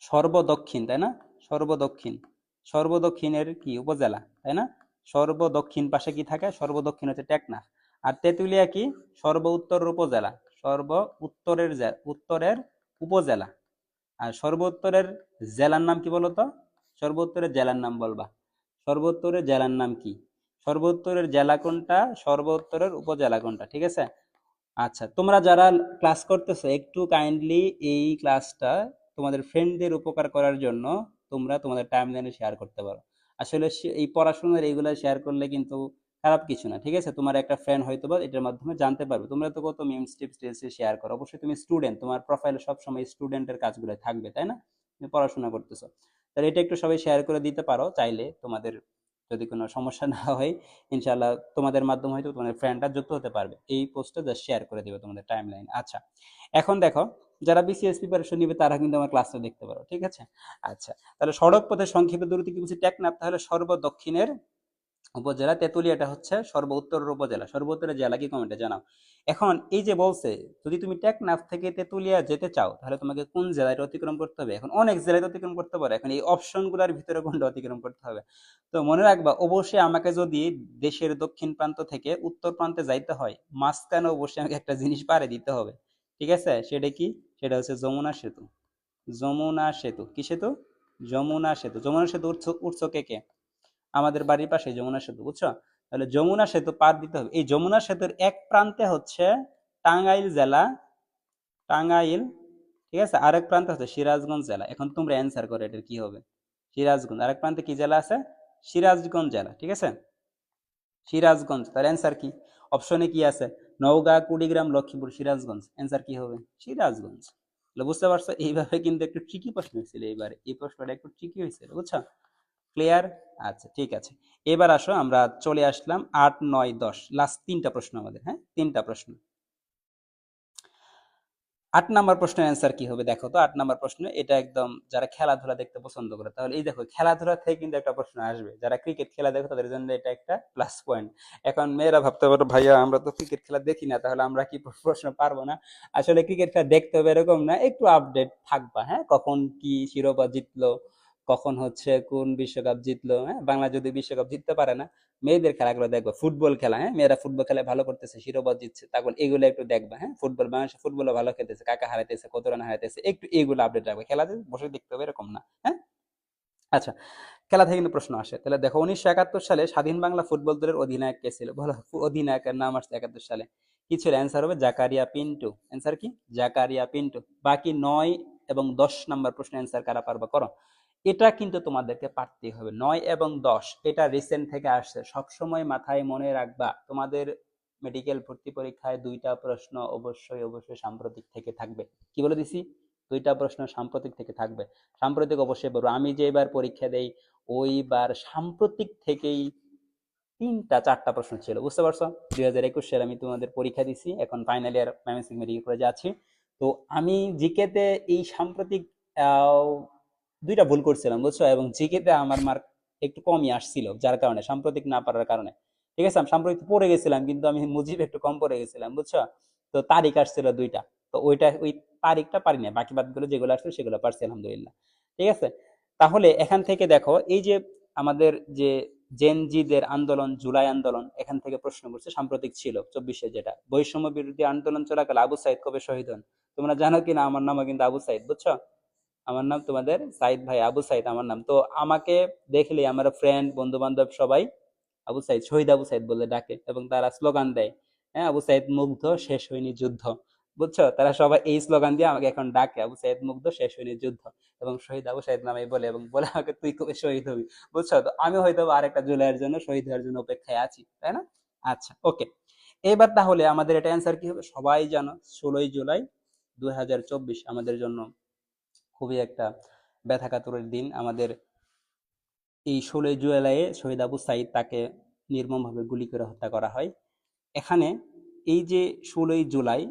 সর্বদক্ষিণ, তাই না? সর্বদক্ষিণ, সর্বদক্ষিণের কি উপজেলা, তাই না? সর্বদক্ষিণ পাশে কি থাকে? সর্বদক্ষিণ হচ্ছে টেকনাফ। আর তেঁতুলিয়া কি? সর্ব উত্তরের উপজেলা, সর্ব উত্তরের উত্তরের উপজেলা। আর সর্বোত্তরের জেলার নাম কি বলতো? সর্বোত্তরের জেলার নাম বলবা। সর্বোত্তরের জেলার নাম কি? সর্বোত্তরের জেলা কোনটা, সর্বোত্তরের উপজেলা কোনটা, ঠিক আছে? আচ্ছা, তোমরা যারা ক্লাস করতেছো একটু কাইন্ডলি এই ক্লাসটা তোমাদের ফ্রেন্ডদের উপকার করার জন্য তোমরা তোমাদের টাইমলাইনে শেয়ার করতে পারো। আসলে এই পড়াশোনার এইগুলা শেয়ার করলে কিন্তু খারাপ কিছু না, ঠিক আছে? তোমার একটা ফ্রেন্ড হয়তো বা এটার মাধ্যমে জানতে পারবে। তোমরা তো কত মিমস টিপস টিপস শেয়ার করো, অবশ্যই তুমি স্টুডেন্ট, তোমার প্রোফাইলে সবসময় স্টুডেন্টের কাজগুলো থাকবে, তাই না? তুমি পড়াশোনা করতেছো, তাহলে এটা একটু সবাই শেয়ার করে দিতে পারো চাইলে। তোমাদের যদি কোনো সমস্যা না হয়, ইনশাআল্লাহ তোমাদের মাধ্যমে হয়তো তোমাদের ফ্রেন্ডরা যুক্ত হতে পারবে। এই পোস্টটা জাস্ট শেয়ার করে দিবে তোমাদের টাইম লাইন। আচ্ছা, এখন দেখো, যারা বিসিএস প্রিপারেশন নিবে তারা কিন্তু আমার ক্লাসটা দেখতে পারো, ঠিক আছে? আচ্ছা, তাহলে সড়ক পথে সংক্ষেপে দূরত্ব কি বলছি? টেকনাফ তাহলে সর্বদক্ষিণের উপজেলা, তেতুলিয়াটা হচ্ছে সর্ব উত্তরের উপজেলা। সর্ব উত্তরের জেলা কি কমেন্টে জানাও। এখন এই যে বলছে, যদি তুমি টেকনাফ থেকে তেতুলিয়া যেতে চাও তাহলে তোমাকে কোন জেলাটা অতিক্রম করতে হবে? এখন অনেক জেলায় অতিক্রম করতে পারে, এখন এই অপশনগুলোর ভিতরে কোনটা অতিক্রম করতে হবে? তো মনে রাখবা, অবশ্যই আমাকে যদি দেশের দক্ষিণ প্রান্ত থেকে উত্তর প্রান্তে যাইতে হয়, মাঝখানে অবশ্যই আমাকে একটা জিনিস পাড়ে দিতে হবে, ঠিক আছে? সেটা কি? সেটা হচ্ছে যমুনা সেতু। যমুনা সেতু কি সেতু? যমুনা সেতু। যমুনা সেতু উঠছো উঠছো কে কে? আমাদের বাড়ির পাশে যমুনা সেতু, বুঝছো? তাহলে যমুনা সেতু পার দিতে হবে। এই যমুনা সেতুর এক প্রান্তে হচ্ছে টাঙ্গাইল জেলা, টাঙ্গাইল, ঠিক আছে? আরেক প্রান্তে হচ্ছে সিরাজগঞ্জ জেলা। এখন তোমরা অ্যান্সার করো এটার কি হবে। সিরাজগঞ্জ, আরেক প্রান্তে কি জেলা আছে? সিরাজগঞ্জ জেলা, ঠিক আছে? সিরাজগঞ্জ, তার অ্যান্সার কি? অপশনে কি আছে? নওগাঁ, কুড়িগ্রাম, লক্ষ্মীপুর, সিরাজগঞ্জ। অ্যান্সার কি হবে? সিরাজগঞ্জ। তাহলে বুঝতে পারছো, এইভাবে কিন্তু একটু ট্রিকি প্রশ্ন হয়েছিল এইবার, এই প্রশ্নটা একটু ট্রিকি হয়েছিল, বুঝছো? ক্লিয়ার? আচ্ছা, ঠিক আছে। এবার আসো, আমরা চলে আসলাম 8, 9, 10, লাস্ট 3টা প্রশ্ন আমাদের, হ্যাঁ 3টা প্রশ্ন। 8 নাম্বার প্রশ্নের অ্যান্সার কি হবে দেখো তো। 8 নাম্বার প্রশ্ন, এটা একদম যারা খেলাধুলা দেখতে পছন্দ করে, তাহলে এই দেখো খেলাধুলা থেকে কিন্তু একটা প্রশ্ন আসবে। যারা ক্রিকেট খেলা দেখো তাদের জন্য এটা একটা প্লাস পয়েন্ট। এখন মেয়েরা ভাবতে পারো, ভাইয়া আমরা তো ক্রিকেট খেলা দেখি না, তাহলে আমরা কি প্রশ্ন পারবো না? আসলে ক্রিকেট খেলা দেখতে হবে এরকম না, একটু আপডেট থাকবা, হ্যাঁ? কখন কি শিরোপা জিতলো, কখন হচ্ছে কোন বিশ্বকাপ জিতলো, হ্যাঁ? বাংলা যদি বিশ্বকাপ জিততে পারে না, মেয়েদের খেলাগুলো দেখবা। ফুটবল খেলা, হ্যাঁ, মেয়েরা ফুটবল খেলায় ভালো করতেছে, শিরোপা জিতছে, তখন এগুলো একটু দেখবা, হ্যাঁ? ফুটবল, বাংলাদেশ ফুটবলও ভালো খেলতেছে, কাকা হারাইতেছে, কত রান হারাইতেছে, একটু এগুলো আপডেট রাখবে। খেলা যে বসে দেখতে হবে এরকম না, হ্যাঁ? আচ্ছা, খেলা থেকে কিন্তু প্রশ্ন আসে। তাহলে দেখো, 1971 সালে স্বাধীন বাংলা ফুটবল দলের অধিনায়ক কে ছিল বলো? অধিনায়কের নাম আসছে 71 সালে, কি ছিল? অ্যান্সার হবে জাকারিয়া পিন্টু। অ্যান্সার কি? জাকারিয়া পিন্টু। বাকি 9 এবং 10 নাম্বার প্রশ্ন অ্যান্সার কারা পারবা করো। এটা কিন্তু তোমাদেরকে পারতেই হবে। 9 এবং 10 এটা রিসেন্ট থেকে আসছে, সবসময় মাথায় মনে রাখবা। তোমাদের মেডিকেল ভর্তি পরীক্ষায় 2টা প্রশ্ন অবশ্যই অবশ্যই সাম্প্রতিক থেকে থাকবে। কি বলে দিছি? 2টা প্রশ্ন সাম্প্রতিক থেকে থাকবে। সাম্প্রতিক অবশ্যই বলবো, আমি যে এবার পরীক্ষা দেই ওইবার সাম্প্রতিক থেকেই 3টা 4টা প্রশ্ন ছিল, বুঝতে পারছো? 2021 সালে আমি তোমাদের পরীক্ষা দিছি, এখন ফাইনাল ইয়ার ময়মনসিংহ মেডিকেল কলেজে আছি। তো আমি জিকেতে এই সাম্প্রতিক আহ, 2টা ভুল করছিলাম, বুঝছো, এবং জিকেতে আমার মার্ক একটু কমই আসছিল, যার কারণে সাম্প্রতিক না পারার কারণে, ঠিক আছে, আমি সাম্প্রতিক পড়ে গেছিলাম কিন্তু আমি মুজিব একটু কম পড়ে গেছিলাম, বুঝছো। তো তারিখ আসছিল 2টা, তো ওই তারিখটা পারি না, বাকি বাদগুলো যেগুলো আসছিল সেগুলো পারছি আলহামদুলিল্লাহ। ঠিক আছে, তাহলে এখান থেকে দেখো এই যে আমাদের যে জেনজিদের আন্দোলন, জুলাই আন্দোলন, এখান থেকে প্রশ্ন করছে, সাম্প্রতিক ছিল 24-এ, যেটা বৈষম্য বিরোধী আন্দোলন চলাকালে আবু সাইদ কবে শহীদ হন? তোমরা জানো কিনা আমার নামও কিন্তু আবু সাইদ, বুঝছো, আমার নাম তোমাদের সাইদ ভাই, আবু সাইদ আমার নাম। তো আমাকে দেখলে আমার ফ্রেন্ড বন্ধু বান্ধব সবাই আবু সাইদ, শহীদ আবু সাইদ বলে ডাকে, এবং তারা স্লোগান দেয়, হ্যাঁ, আবু সাইদ মুগ্ধ, শেষ হয়নি যুদ্ধ, বুঝছো, তারা সবাই এই স্লোগান দিয়ে আমাকে এখন ডাকে, আবু সাইদ মুগ্ধ, শেষ হয়নি যুদ্ধ, এবং শহীদ আবু সাইদ নামে বলে, এবং বলে আমাকে তুই কবে শহীদ হবি, বুঝছো। তো আমি হয়তো আরেকটা জুলাইয়ের জন্য, শহীদ হওয়ার জন্য অপেক্ষায় আছি, তাই না? আচ্ছা, ওকে। এবার তাহলে আমাদের এটা অ্যান্সার কি হবে? সবাই জানো 16ই জুলাই 2024 আমাদের জন্য খুবই একটা ব্যথাকাতরের দিন। আমাদের এই 16ই জুলাই শহীদ আবু সাইদ, তাকে নির্মমভাবে গুলি করে হত্যা করা হয়। এখানে এই যে 16ই জুলাই,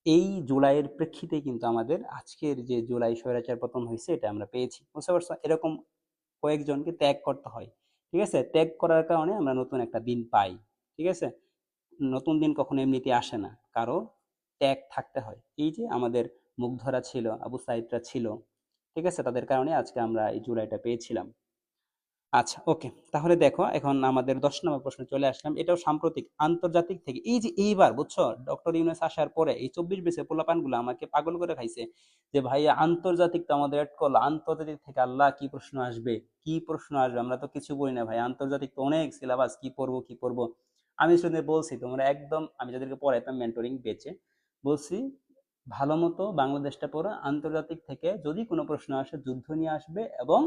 এই জুলাইয়ের প্রেক্ষিতে কিন্তু আমাদের আজকের যে জুলাই স্বৈরাচার পতন হয়েছে, এটা আমরা পেয়েছি, বুঝতে পারছো? এরকম কয়েকজনকে ত্যাগ করতে হয়, ঠিক আছে, ত্যাগ করার কারণে আমরা নতুন একটা দিন পাই, ঠিক আছে। নতুন দিন কখনো এমনিতে আসে না, কারো ত্যাগ থাকতে হয়। এই যে আমাদের মুগ্ধরা ছিল, আবু সাইদরা ছিল, ঠিক আছে, তাদের কারণে আজকে আমরা এই জুলাইটা পেয়েছিলাম। আচ্ছা, ওকে, তাহলে দেখো এখন আমাদের 10 নম্বর প্রশ্ন চলে আসলাম, এটাও সাম্প্রতিক আন্তর্জাতিক থেকে। এই যে এইবার, বুঝছো, ডক্টর ইউনূস আসার পরে এই 24-20 পোলাপানগুলো আমাকে পাগল করে খাইছে, যে ভাইয়া আন্তর্জাতিক তো আমাদের এড করলো, আন্তর্জাতিক থেকে আল্লাহ কি প্রশ্ন আসবে, কি প্রশ্ন আসবে, আমরা তো কিছু বলি না ভাই, আন্তর্জাতিক তো অনেক সিলেবাস, কি পড়বো কি পড়বো। আমি শুনে বলছি তোমরা একদম, আমি যাদেরকে পড়াইতাম মেন্টরিং বেচে, বলছি ভালো মতো বাংলাদেশটা পড়ো, আন্তর্জাতিক থেকে যদি কোনো প্রশ্ন আসে যুদ্ধ নিয়ে আসবে, এবং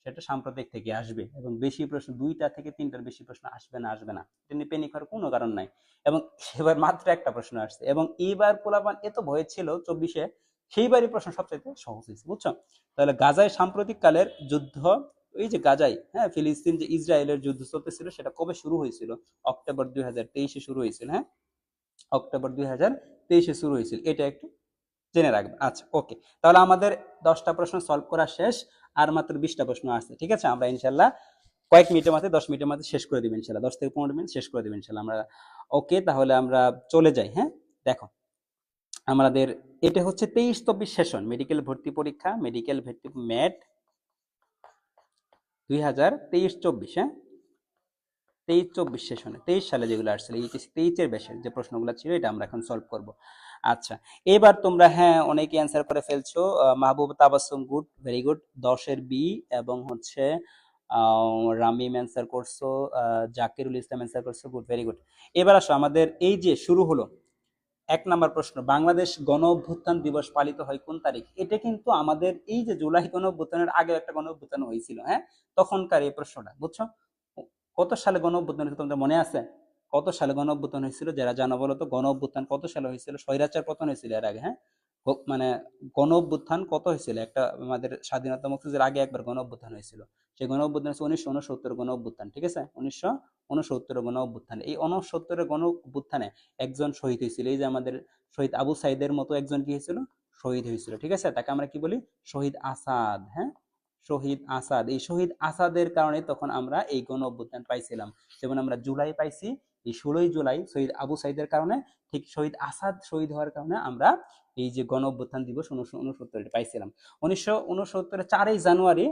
সেটা সাম্প্রতিক থেকে আসবে, এবং বেশি প্রশ্ন 2টা থেকে 3টার বেশি প্রশ্ন আসবে না, আসবে না, এটা নিয়ে পেনিক হওয়ার কোনো কারণ নাই। এবং সেবার মাত্র একটা প্রশ্ন আসছে, এবং এইবার পোলাপান এত ভয় ছিল 24-এ, সেইবারই প্রশ্ন সবচাইতে সহজ হয়েছে, বুঝছো। তাহলে গাজায় সাম্প্রতিক কালের যুদ্ধ, এই যে গাজায়, হ্যাঁ, ফিলিস্তিন যে ইসরায়েলের যুদ্ধ চলতেছিল, সেটা কবে শুরু হয়েছিল? অক্টোবর 2023-এ শুরু হয়েছিল, হ্যাঁ, অক্টোবর 2023-এ শুরু হয়েছিল, এটা একটু জেনে রাখবে। আচ্ছা, ওকে, তাহলে আমাদের 10টা প্রশ্ন সলভ করা শেষ, আর মাত্র 20টা প্রশ্ন আছে, ঠিক আছে, আমরা ইনশাল্লাহ কয়েক মিনিটের মধ্যে, 10 মিনিটের মধ্যে শেষ করে দিবেন ইনশাল্লাহ, 10 থেকে 15 মিনিট শেষ করে দিবেন ইনশাল্লাহ আমরা। ওকে, তাহলে আমরা চলে যাই। হ্যাঁ, দেখো আমাদের এটা হচ্ছে 23-24 সেশন মেডিকেল ভর্তি পরীক্ষা, মেডিকেল ভর্তি ম্যাট 2023-24, হ্যাঁ, 23-24 সেশনে, 23 সালে যেগুলো আসছিল, এইচএসসি 23-এর বেশের যে প্রশ্নগুলো ছিল, এটা আমরা এখন সলভ করব। আচ্ছা, এবার তোমরা হ্যাঁ অনেকে অ্যান্সার করে ফেলছো। Mahbub Tabassum good, very good, 10-এর বি, এবং হচ্ছে রামিম অ্যান্সার করছো, জাকিরুল ইসলাম অ্যান্সার করছো, গুড, ভেরি গুড। এবার আসো, আমাদের এই যে শুরু হলো 1 নম্বর প্রশ্ন, বাংলাদেশ গণ অভ্যুত্থান দিবস পালিত হয় কোন তারিখ? এটা কিন্তু আমাদের এই যে জুলাই গণ অভ্যুত্থানের আগে একটা গণ অভ্যুত্থান হয়েছিল, হ্যাঁ, তখনকার এই প্রশ্নটা, বুঝছো। কত সালে গণ অভ্যুত্থান হয়েছিল তোমাদের মনে আছে? কত সালে গণ অভ্যুত্থান হয়েছিল? যারা জানো বলো তো, গণ অভ্যুত্থান কত সালে হয়েছিল? স্বৈরাচার পতন হয়েছিল এর আগে, হ্যাঁ, মানে গণ অভ্যুত্থান কত হয়েছিল, একটা আমাদের স্বাধীনতা মুক্তিযুদ্ধের আগে একবার গণ অভ্যুত্থান হয়েছিল, সেই গণ অভ্যুত্থান হচ্ছে 1969 গণ অভ্যুত্থান, ঠিক আছে, 1969 গণ অভ্যুত্থান। এই 69 গণ অভ্যুত্থানে একজন শহীদ হয়েছিল, এই যে আমাদের শহীদ আবু সাইদের মতো একজন কি হয়েছিল, শহীদ হয়েছিল, ঠিক আছে, তাকে আমরা কি বলি, শহীদ আসাদ, হ্যাঁ, শহীদ আসাদ। এই শহীদ আসাদের কারণে তখন আমরা এই গণ অভ্যুত্থান পাইছিলাম, যেমন আমরা জুলাই পাইছি এই 16ই জুলাই শহীদ আবু সাইদের কারণে, ঠিক শহীদ আসাদ শহীদ হওয়ার কারণে আমরা এই যে গণ অভ্যুত্থান দিবস 1969 পাইছিলাম। 1969 4ই জানুয়ারি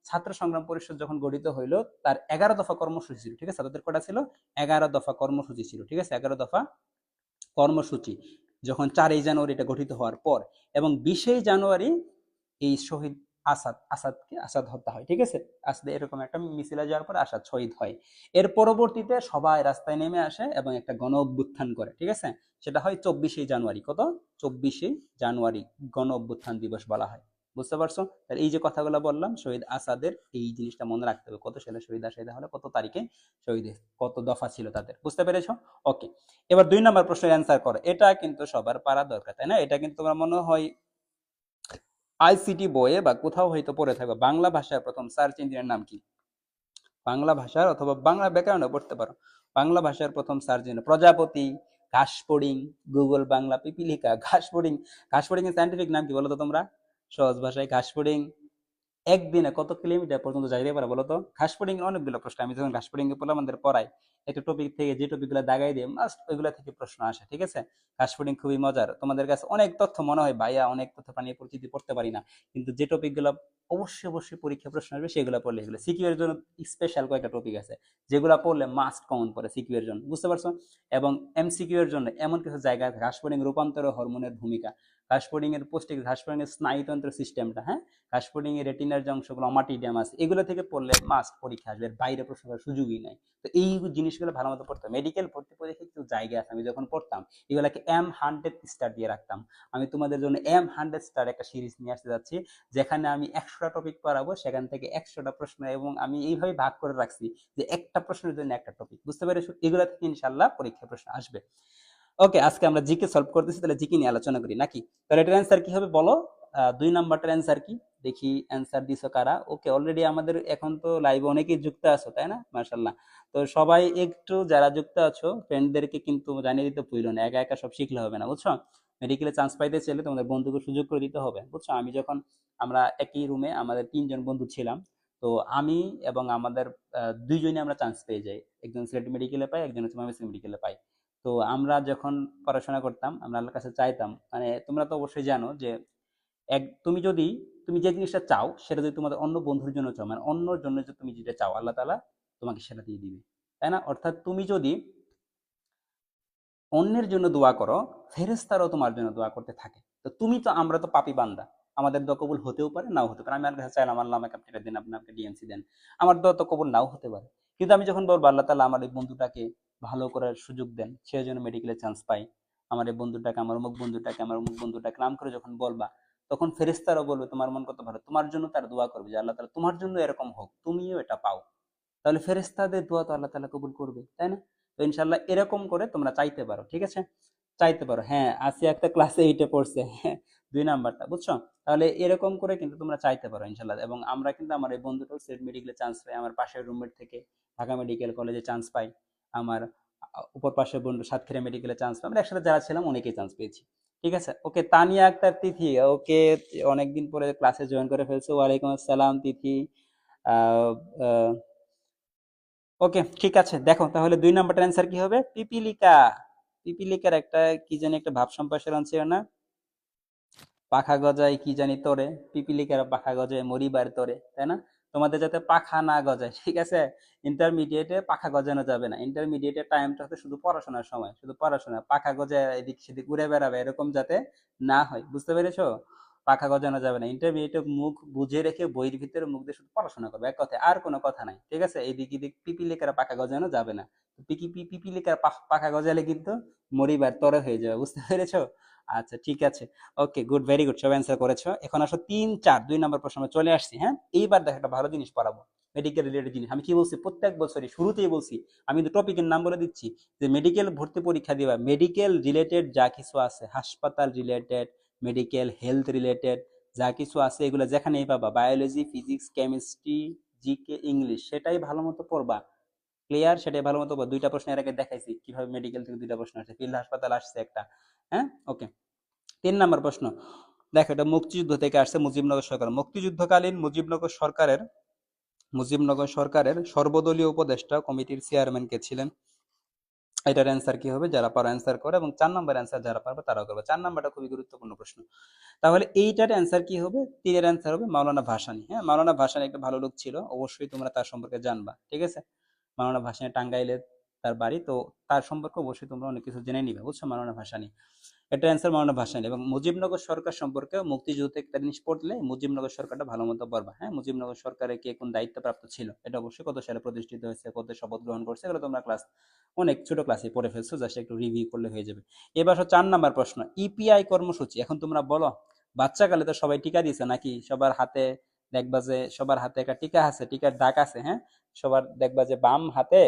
ছাত্র সংগ্রাম পরিষদ যখন গঠিত হইলো, তার 11 দফা কর্মসূচি ছিল, ঠিক আছে, তাদের কটা ছিল, 11 দফা কর্মসূচি ছিল, ঠিক আছে, 11 দফা কর্মসূচি যখন 4ই জানুয়ারি এটা গঠিত হওয়ার পর, এবং 20ই জানুয়ারি এই শহীদ আসাদকে আসাদ হত্যা হয়, ঠিক আছে, আসাদ এরকম একটা মিছিলে যাওয়ার পর আসাদ শহীদ হয়। এর পরবর্তীতে সবাই রাস্তায় নেমে আসে এবং একটা গণ অভ্যুত্থান করে, ঠিক আছে, সেটা হয় 24ই জানুয়ারি। কত? 24ই জানুয়ারি গণ অভ্যুত্থান দিবস বলা হয়, বুঝতে পারছো? তাহলে এই যে কথাগুলো বললাম শহীদ আসাদের, এই জিনিসটা মনে রাখতে হবে, কত সালে শহীদ আসাদ হলো, কত তারিখে শহীদ, কত দফা ছিল তাদের, বুঝতে পেরেছো? ওকে, এবার 2 নম্বর প্রশ্নের অ্যান্সার করো। এটা কিন্তু সবার পারা দরকার, তাই না? এটা কিন্তু তোমার মনে হয় আইসিটি বইয়ে বা কোথাও হয়তো পড়ে থাকবে। বাংলা ভাষার প্রথম সার্চ ইঞ্জিনের নাম কি? বাংলা ভাষার অথবা বাংলা ব্যাকরণও পড়তে পারো। বাংলা ভাষার প্রথম সার্চ ইঞ্জিন প্রজাপতি, ঘাসফড়িং, গুগল বাংলা, পিপিলিকা। ঘাসফড়িং, ঘাসফড়িং এর সায়েন্টিফিক নাম কি বলো তো তোমরা? সহজ ভাষায় ঘাসফড়িং একদিনে কত কিলোমিটার পর্যন্ত যাইতে পারে বলো তো? ঘাসফড়িং এর অনেকগুলো প্রশ্ন, আমি যখন ঘাসফড়িং এর পড়লাম আমাদের পড়াই, একটা টপিক থেকে যে টপিকগুলো দাগাই দিয়ে মাস্ট ওইগুলা থেকে প্রশ্ন আসে, ঠিক আছে? ঘাসফড়িং খুবই মজার, তোমাদের কাছে অনেক তথ্য মনে হয় ভাইয়া অনেক তথ্য পানিয়ে পরিচিতি পড়তে পারি না, কিন্তু যে টপিকগুলো অবশ্যই অবশ্যই পরীক্ষা প্রশ্ন আসবে সেগুলো পড়লে এগুলো সিকিউ এর জন্য স্পেশাল কয়েকটা টপিক আছে যেগুলো পড়লে মাস্ট কমন পড়ে সিকিউ এর জন্য, বুঝতে পারছো? এবং এমসিকিউ এর জন্য এমন কিছু জায়গা আছে, ঘাসফড়িং রূপান্তর ও হরমোনের ভূমিকা, ঘাসফড়িং এর পুষ্টি, ঘাসফড়িং এর স্নায়ুতন্ত্র সিস্টেমটা, হ্যাঁ, ঘাসফড়িং এর রেটিনার যে অংশগুলো অমাটিডিয়াম আছে এগুলো থেকে পড়লে মাস্ট পরীক্ষা আসবে, এর বাইরে প্রশ্ন করার সুযোগই নাই। তো এই জিনিসগুলো ভালো মতো পড়তে হবে। মেডিকেল ভর্তি পরীক্ষা কিছু জায়গা আছে, আমি যখন পড়তাম এগুলাকে M100 স্টার দিয়ে রাখতাম। আমি তোমাদের জন্য M100 স্টার একটা সিরিজ নিয়ে আসতে যাচ্ছি, যেখানে আমি 100টা টপিক পড়াবো, সেখান থেকে 100টা প্রশ্ন, এবং আমি এইভাবে ভাগ করে রাখছি যে একটা প্রশ্নের জন্য একটা টপিক, বুঝতে পেরেছো? এগুলা থেকে ইনশাল্লাহ পরীক্ষা প্রশ্ন আসবে। ওকে, আজকে আমরা জিকে সলভ করতেছি, তাহলে জিকে নিয়ে আলোচনা করি নাকি? তাহলে এটার অ্যান্সার কি হবে বলো? 2 নাম্বারটার অ্যান্সার কি? দেখি অ্যান্সার দিছো কারা। ওকে, অলরেডি আমাদের এখন তো লাইভে অনেকেই যুক্ত আছো, তাই না? মাশাআল্লাহ। তো সবাই একটু যারা যুক্ত আছো ফ্রেন্ডদেরকে কিন্তু জানিয়ে দিতে ভুলো না, একা একা সব শিখলে হবে না, বুঝছো? মেডিকেলে চান্স পাইতে চাইলে তোমাদের বন্ধুকে সুযোগ করে দিতে হবে, বুঝছো? আমি যখন, আমরা একই রুমে আমাদের 3জন বন্ধু ছিলাম, তো আমি এবং আমাদের দুইজনই আমরা চান্স পেয়ে যাই, একজন সিলেট মেডিকেলে পাই, একজন হচ্ছে ময়মনসিংহ মেডিকেলে পাই। তো আমরা যখন পড়াশোনা করতাম আমরা আল্লাহর কাছে চাইতাম, মানে তোমরা তো অবশ্যই জানো যে তুমি যদি, তুমি যে জিনিসটা চাও সেটা যদি তোমাদের অন্য বন্ধুর জন্য চাও, মানে অন্যর জন্য যে তুমি যেটা চাও আল্লাহ তাআলা তোমাকে সেটা দিয়ে দিবে, তাই না? অর্থাৎ তুমি যদি অন্যের জন্য দোয়া করো, ফেরেশতারাও তোমার জন্য দোয়া করতে থাকে। তো তুমি তো, আমরা তো পাপী বান্দা, আমাদের দোয়া কবুল হতেও পারে নাও হতে পারে। আমি আল্লাহর কাছে চাইলাম আল্লাহ আমাকে আপনি এটা দিন, আপনি আমাকে ডিএমসি দেন, আমার দোয়া তো কবুল নাও হতে পারে। কিন্তু আমি যখন বলবো আল্লাহ তাআলা আমার এই বন্ধুটাকে ভালো করার সুযোগ দেন, সে যেন মেডিকেলে চান্স পায়, আমার এই বন্ধুটাকে, আমার অমুক বন্ধুটাকে, আমার অমুক বন্ধুটাকে নাম করে যখন বলবা, তখন ফেরেশতারাও বলবে তোমার মন কত ভালো, তোমার জন্য তার দোয়া করবে যে আল্লাহ তাআলা তোমার জন্য এরকম হোক, তুমিও এটা পাও। তাহলে ফেরেশতাদের দোয়া তো আল্লাহ তাআলা কবুল করবে, তাই না? তো ইনশাআল্লাহ এরকম করে তোমরা চাইতে পারো, ঠিক আছে? চাইতে পারো। হ্যাঁ, আসিয়া একটা ক্লাসে 8-এ পড়ছে। হ্যাঁ, 2 নাম্বারটা, বুঝছো? তাহলে এরকম করে কিন্তু তোমরা চাইতে পারো ইনশাআল্লাহ। এবং আমরা কিন্তু, আমার এই বন্ধুটাও সিলেট মেডিকেলে চান্স পায়, আমার পাশের রুমমেট থেকে ঢাকা মেডিকেল কলেজে চান্স পাই, আমার উপর পাশের বন্ধু সাতক্ষীরা মেডিকেলে চান্স পাই, আমরা একসাথে যারা ছিলাম অনেকেই চান্স পেয়েছি, ঠিক আছে? ওকে, তানিয়া আক্তার তিথি, ওকে, অনেকদিন পরে ক্লাসে জয়েন করে ফেলছে। ওয়ালাইকুম আসসালাম তিথি। আহ আহ, ওকে, ঠিক আছে, দেখো তাহলে 2 নাম্বারটার অ্যান্সার কি হবে? পিপিলিকা। পিপিলিকার একটা কি জানি একটা ভাব সম্প্রসারণ ছিল না? পাখা গজায় কি জানি তোরে, পিপিলিকার পাখা গজায় মরিবার তোরে, তাই না? তোমাদের যাতে পাখা না গজায়, ঠিক আছে? ইন্টারমিডিয়েটে পাখা গজানো যাবে না, ইন্টারমিডিয়েটের টাইমটা হচ্ছে শুধু পড়াশোনার সময়, শুধু পড়াশোনা, পাখা গজায় এদিক সেদিক উড়ে বেড়াবে এরকম যাতে না হয়, বুঝতে পেরেছো? পাখা গজানো যাবে না, ইন্টারমিডিয়েটে মুখ বুঝে রেখে বইয়ের ভিতরে মুখ দিয়ে শুধু পড়াশোনা করবে, এক কথায় আর কোনো কথা নাই, ঠিক আছে? এদিক এদিক পিপিলিকার পাখা গজানো যাবে না। পিপিলিকার পাখা গজালে কিন্তু মরিবার তরে হয়ে যাবে, বুঝতে পেরেছো? আচ্ছা, ঠিক আছে। ওকে, গুড, ভেরি গুড, সব অ্যান্সার করেছো। এখন আসো 3, 4, 2 নাম্বার প্রশ্ন আমরা চলে আসছি, হ্যাঁ? এইবার দেখো একটা ভালো জিনিস পড়াবো, মেডিকেল রিলেটেড জিনিস। আমি কি বলছি প্রত্যেক বছরই শুরুতেই বলছি, আমি কিন্তু টপিকের নাম বলে দিচ্ছি, যে মেডিকেল ভর্তি পরীক্ষা দিবা, মেডিকেল রিলেটেড যা কিছু আছে, হাসপাতাল রিলেটেড, মেডিকেল হেলথ রিলেটেড যা কিছু আছে, এগুলো যেখানেই পাবা, biology, physics, chemistry, GK, English, সেটাই ভালো মতো পড়বা। ক্লিয়ার? সেটাই ভালো মতো পড়বা। 2টা প্রশ্ন এর আগে দেখাইছি কিভাবে মেডিকেল থেকে 2টা প্রশ্ন আসছে, ফিল্ড হাসপাতাল আসছে একটা, হ্যাঁ? ওকে, 3 নাম্বার প্রশ্ন, দেখো এটা মুক্তিযুদ্ধ থেকে আসছে, মুজিবনগর সরকার, মুক্তিযুদ্ধকালীন মুজিবনগর সরকারের সর্বদলীয় উপদেষ্টা কমিটির চেয়ারম্যান কে ছিলেন? এটার অ্যান্সার কি হবে? যারা পারো অ্যান্সার করে, এবং 4 নাম্বার অ্যান্সার যারা পারবে তারাও করবে। 4 নাম্বারটা খুবই গুরুত্বপূর্ণ প্রশ্ন। তাহলে এইটার অ্যান্সার কি হবে? 3-এর অ্যান্সার হবে মাওলানা ভাসানী। হ্যাঁ, মাওলানা ভাসানী একটা ভালো লোক ছিল, অবশ্যই তোমরা তার সম্পর্কে জানবা, ঠিক আছে? মাওলানা ভাসানী টাঙ্গাইলে তার বাড়ি, তো তার সম্পর্কে অবশ্যই তোমরা অনেক কিছু জেনে নিবে, বুঝছো? মাওলানা ভাসানী, এটা অ্যান্সার মাওলানা ভাসানী। এবং মুজিবনগর সরকার সম্পর্কে মুক্তিযুদ্ধ থেকে একটা জিনিস পড়লে মুজিবনগর সরকারটা ভালো মতো পড়বা, হ্যাঁ? মুজিবনগর সরকারে কে কোন দায়িত্বপ্রাপ্ত ছিল, এটা অবশ্যই কত সালে প্রতিষ্ঠিত হয়েছে, কত শপথ গ্রহণ করছে, এগুলো তোমরা ক্লাস, অনেক ছোট ক্লাসে পড়ে ফেলছো, জাস্ট একটু রিভিউ করলে হয়ে যাবে। এবার 4 নাম্বার প্রশ্ন, ইপিআই কর্মসূচি। এখন তোমরা বলো, বাচ্চাকালে তো সবাই টিকা দিছে নাকি? সবার হাতে দেখবা যে, সবার হাতে একটা টিকা আছে, টিকার দাগ আছে, হ্যাঁ? সবার দেখবা যে বাম হাতে